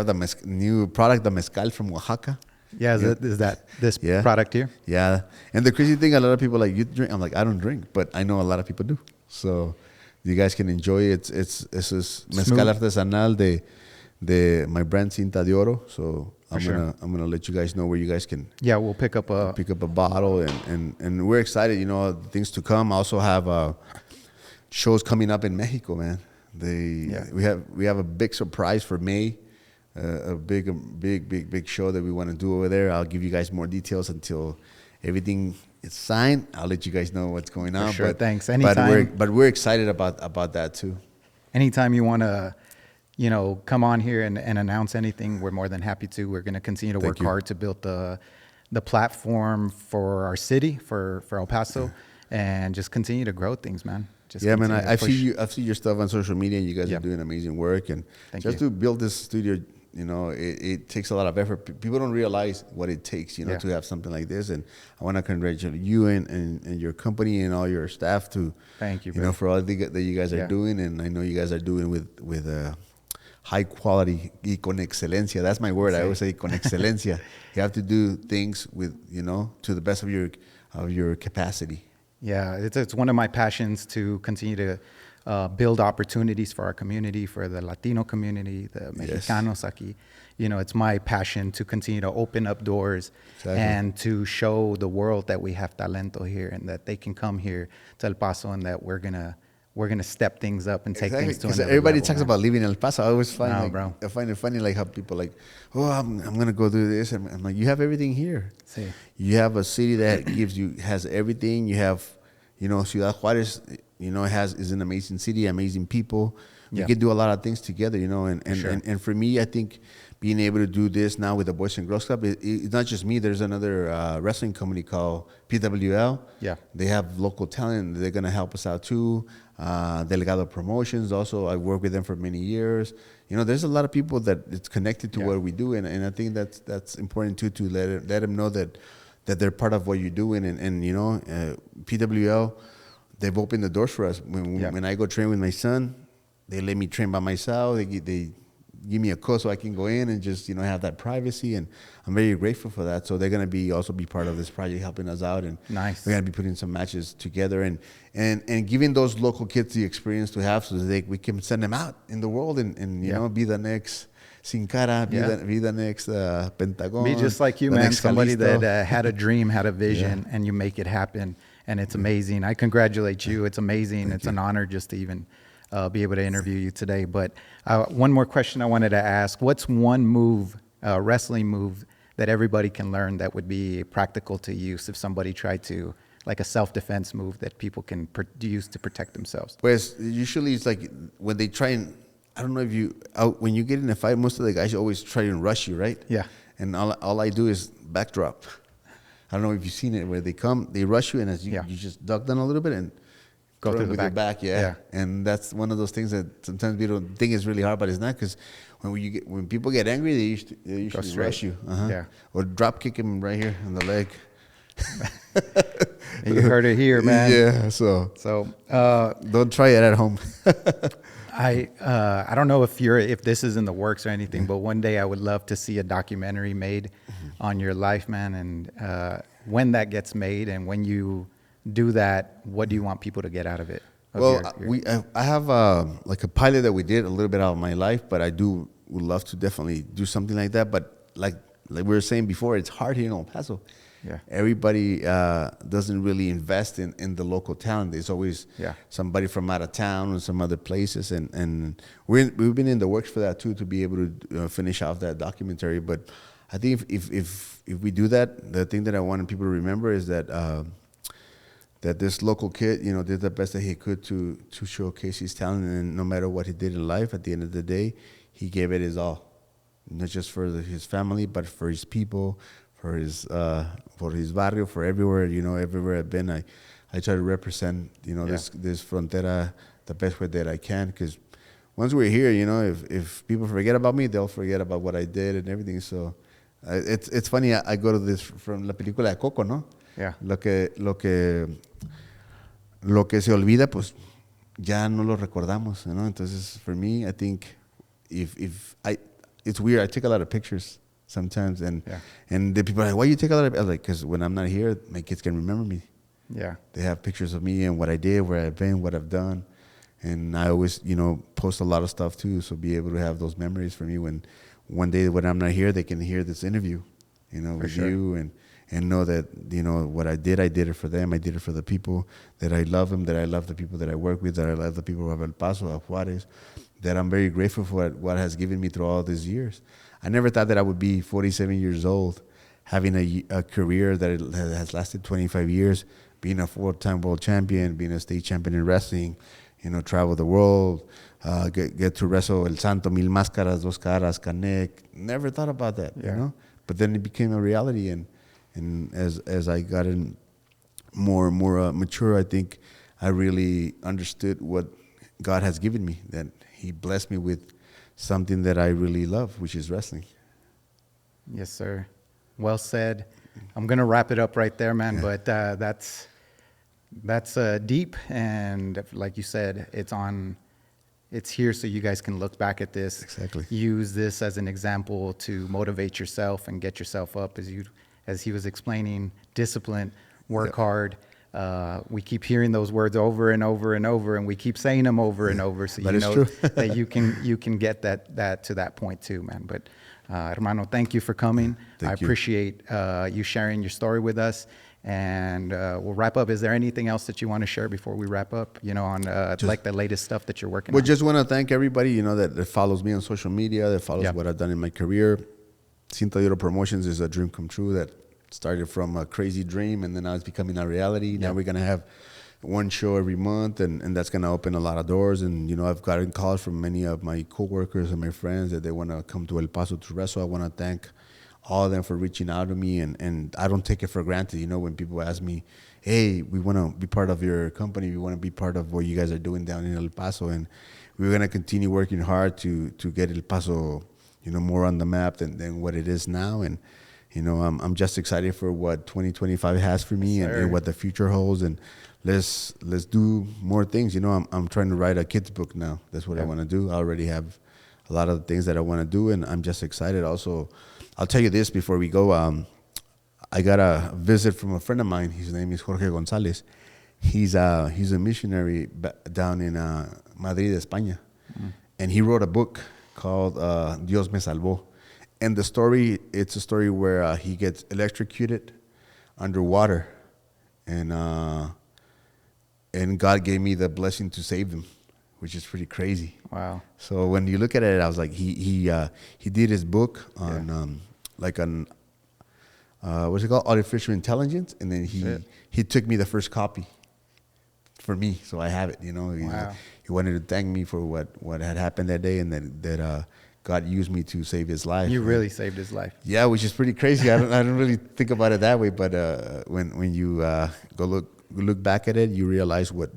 the new product, the mezcal from Oaxaca. Yeah, is that this product here? Yeah, and the crazy thing, a lot of people like, you drink. I'm like, I don't drink, but I know a lot of people do. So you guys can enjoy it. It's mezcal artesanal de my brand Cinta de Oro. So I'm gonna let you guys know where you guys can. Yeah, we'll pick up a bottle, and we're excited. Things to come. I also have shows coming up in Mexico, man. We have a big surprise for May. A big show that we want to do over there. I'll give you guys more details until everything is signed. I'll let you guys know what's going on. Sure, thanks. Anytime. But we're excited about that too. Anytime you want to, come on here and announce anything, we're more than happy to. We're going to continue to work hard to build the platform for our city, for El Paso, and just continue to grow things, man. Man, I've seen your stuff on social media. You guys are doing amazing work, and to build this studio, it takes a lot of effort. People don't realize what it takes, to have something like this. And I want to congratulate you and your company and all your staff thank you, for all that you guys are doing. And I know you guys are doing with high quality y con excelencia. That's my word. I always say con excelencia. You have to do things with, to the best of your capacity. Yeah, it's one of my passions to continue to build opportunities for our community, for the Latino community, the Mexicanos aquí. It's my passion to continue to open up doors and to show the world that we have talento here, and that they can come here to El Paso, and that we're gonna step things up and take things to another everybody level, talks about living in El Paso. I always find I find it funny, like how people like, I'm gonna go do this, and I'm like, you have everything here. Sí. You have a city that has everything. You have, Ciudad Juarez, is an amazing city, amazing people. we Yeah. can do a lot of things together, you know. Sure. And for me, I think being able to do this now with the Boys and Girls Club, it's not just me. There's another wrestling company called PWL. Yeah. They have local talent. They're going to help us out too. Delegado Promotions also. I worked with them for many years. You know, there's a lot of people that it's connected to what we do, and I think that's important too, to let them know that they're part of what you're doing, and you know, PWL, they've opened the doors for us. When I go train with my son, they let me train by myself. They give me a code so I can go in and just, you know, have that privacy, and I'm very grateful for that. So they're gonna be part of this project, helping us out, and Nice. we're gonna be putting some matches together and giving those local kids the experience to have, so that we can send them out in the world and you know, be the next Sin Cara, be the next Pentagon. Be just like you, the man. next Somebody Kalisto. that had a dream, had a vision, and you make it happen. And it's amazing. I congratulate you. It's amazing. It's an honor just to even be able to interview you today. But one more question I wanted to ask. What's one move, wrestling move, that everybody can learn that would be practical to use if somebody tried to, like a self-defense move that people can use to protect themselves? Pues usually it's like when they try and, I don't know if you, when you get in a fight, most of the guys always try and rush you, right? Yeah. And all I do is backdrop. I don't know if you've seen it, where they rush you, and as you just duck down a little bit and Go through the with back. your back, yeah. And that's one of those things that sometimes people think is really hard, but it's not, because when people get angry, they usually rush you. Yeah. Or drop kick him right here on the leg. You heard it here, man. Yeah, so don't try it at home. I don't know if this is in the works or anything, but one day I would love to see a documentary made on your life, man. And when that gets made, and when you do that, what do you want people to get out of it? Well, I have like a pilot that we did a little bit out of my life, but I would love to definitely do something like that. But like we were saying before, it's hard here in El Paso. Yeah. Everybody doesn't really invest in the local talent. There's always somebody from out of town or some other places, and we've been in the works for that too, to be able to finish off that documentary. But I think if we do that, the thing that I wanted people to remember is that this local kid, you know, did the best that he could to showcase his talent, and no matter what he did in life, at the end of the day, he gave it his all, not just for his family, but for his people, for his barrio, for everywhere. You know, everywhere I've been, I try to represent, you know, this frontera the best way that I can, because once we're here, you know, if people forget about me, they'll forget about what I did and everything. So it's funny, I go to this from la película de Coco, ¿no? Yeah. Lo que se olvida, pues ya no lo recordamos, you know. Entonces, for me, I think it's weird. I take a lot of pictures sometimes, and the people are like, why you take a lot of? I was like, because when I'm not here, my kids can remember me. Yeah. They have pictures of me and what I did, where I've been, what I've done, and I always, you know, post a lot of stuff too, so be able to have those memories for me when one day when I'm not here, they can hear this interview, you know, with you, and know that, you know, what I did it for them. I did it for the people, that I love them, that I love the people that I work with, that I love the people of El Paso, of Juarez, that I'm very grateful for what has given me through all these years. I never thought that I would be 47 years old, having a career that has lasted 25 years, being a 4-time world champion, being a state champion in wrestling, you know, travel the world, get to wrestle El Santo, Mil Máscaras, Dos Caras, Canek. Never thought about that, you know? But then it became a reality, and as I got more mature, I think I really understood what God has given me, that He blessed me with something that I really love, which is wrestling. Yes, sir. Well said. I'm going to wrap it up right there, man. But that's deep, and like you said, it's here so you guys can look back at this. Exactly. Use this as an example to motivate yourself and get yourself up, as he was explaining. Discipline, work hard. We keep hearing those words over and over and over, and we keep saying them over and over. So you know that you can get that to that point too, man. But hermano, thank you for coming. I appreciate you sharing your story with us. And we'll wrap up. Is there anything else that you want to share before we wrap up, you know, on like the latest stuff that you're working on? Well, just want to thank everybody, you know, that follows me on social media, that follows what I've done in my career. Cinta de Oro Promotions is a dream come true that started from a crazy dream, and then now it's becoming a reality. Now we're going to have one show every month, and that's going to open a lot of doors. And, I've gotten calls from many of my coworkers and my friends that they want to come to El Paso to wrestle. I want to thank all of them for reaching out to me, and I don't take it for granted. When people ask me, hey, we want to be part of your company, we want to be part of what you guys are doing down in El Paso, and we're going to continue working hard to get El Paso, more on the map than what it is now. And I'm just excited for what 2025 has for me, and what the future holds. And let's do more things. I'm trying to write a kids book now. That's what I want to do. I already have a lot of the things that I want to do, and I'm just excited. Also, I'll tell you this before we go. I got a visit from a friend of mine. His name is Jorge Gonzalez. He's a missionary down in Madrid, España, and he wrote a book called Dios me salvó. And it's a story where he gets electrocuted underwater, and God gave me the blessing to save him, which is pretty crazy. Wow. So when you look at it, I was like, he did his book on what's it called, artificial intelligence, and then he took me the first copy for me, so I have it. Wow. He wanted to thank me for what had happened that day, and that God used me to save his life. You really saved his life. Yeah, which is pretty crazy. I don't really think about it that way, but when you go look back at it, you realize what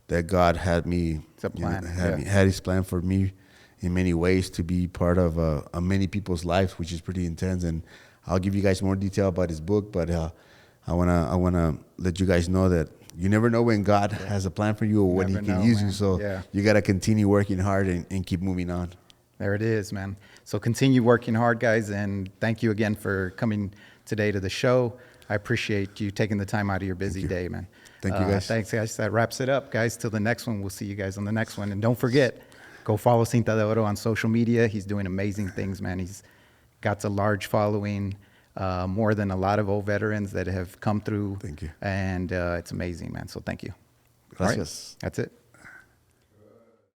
that God had me. It's a plan. Had His plan for me in many ways to be part of many people's lives, which is pretty intense. And I'll give you guys more detail about his book, but I wanna let you guys know that you never know when God has a plan for you or when He can use you. So you gotta continue working hard and keep moving on. There it is, man. So continue working hard, guys, and thank you again for coming today to the show. I appreciate you taking the time out of your busy day, man. Thank you, guys. Thanks, guys. That wraps it up, guys. Till the next one. We'll see you guys on the next one. And don't forget, go follow Cinta de Oro on social media. He's doing amazing things, man. He's got a large following, more than a lot of old veterans that have come through. Thank you. And it's amazing, man. So thank you. Gracias. All right. That's it.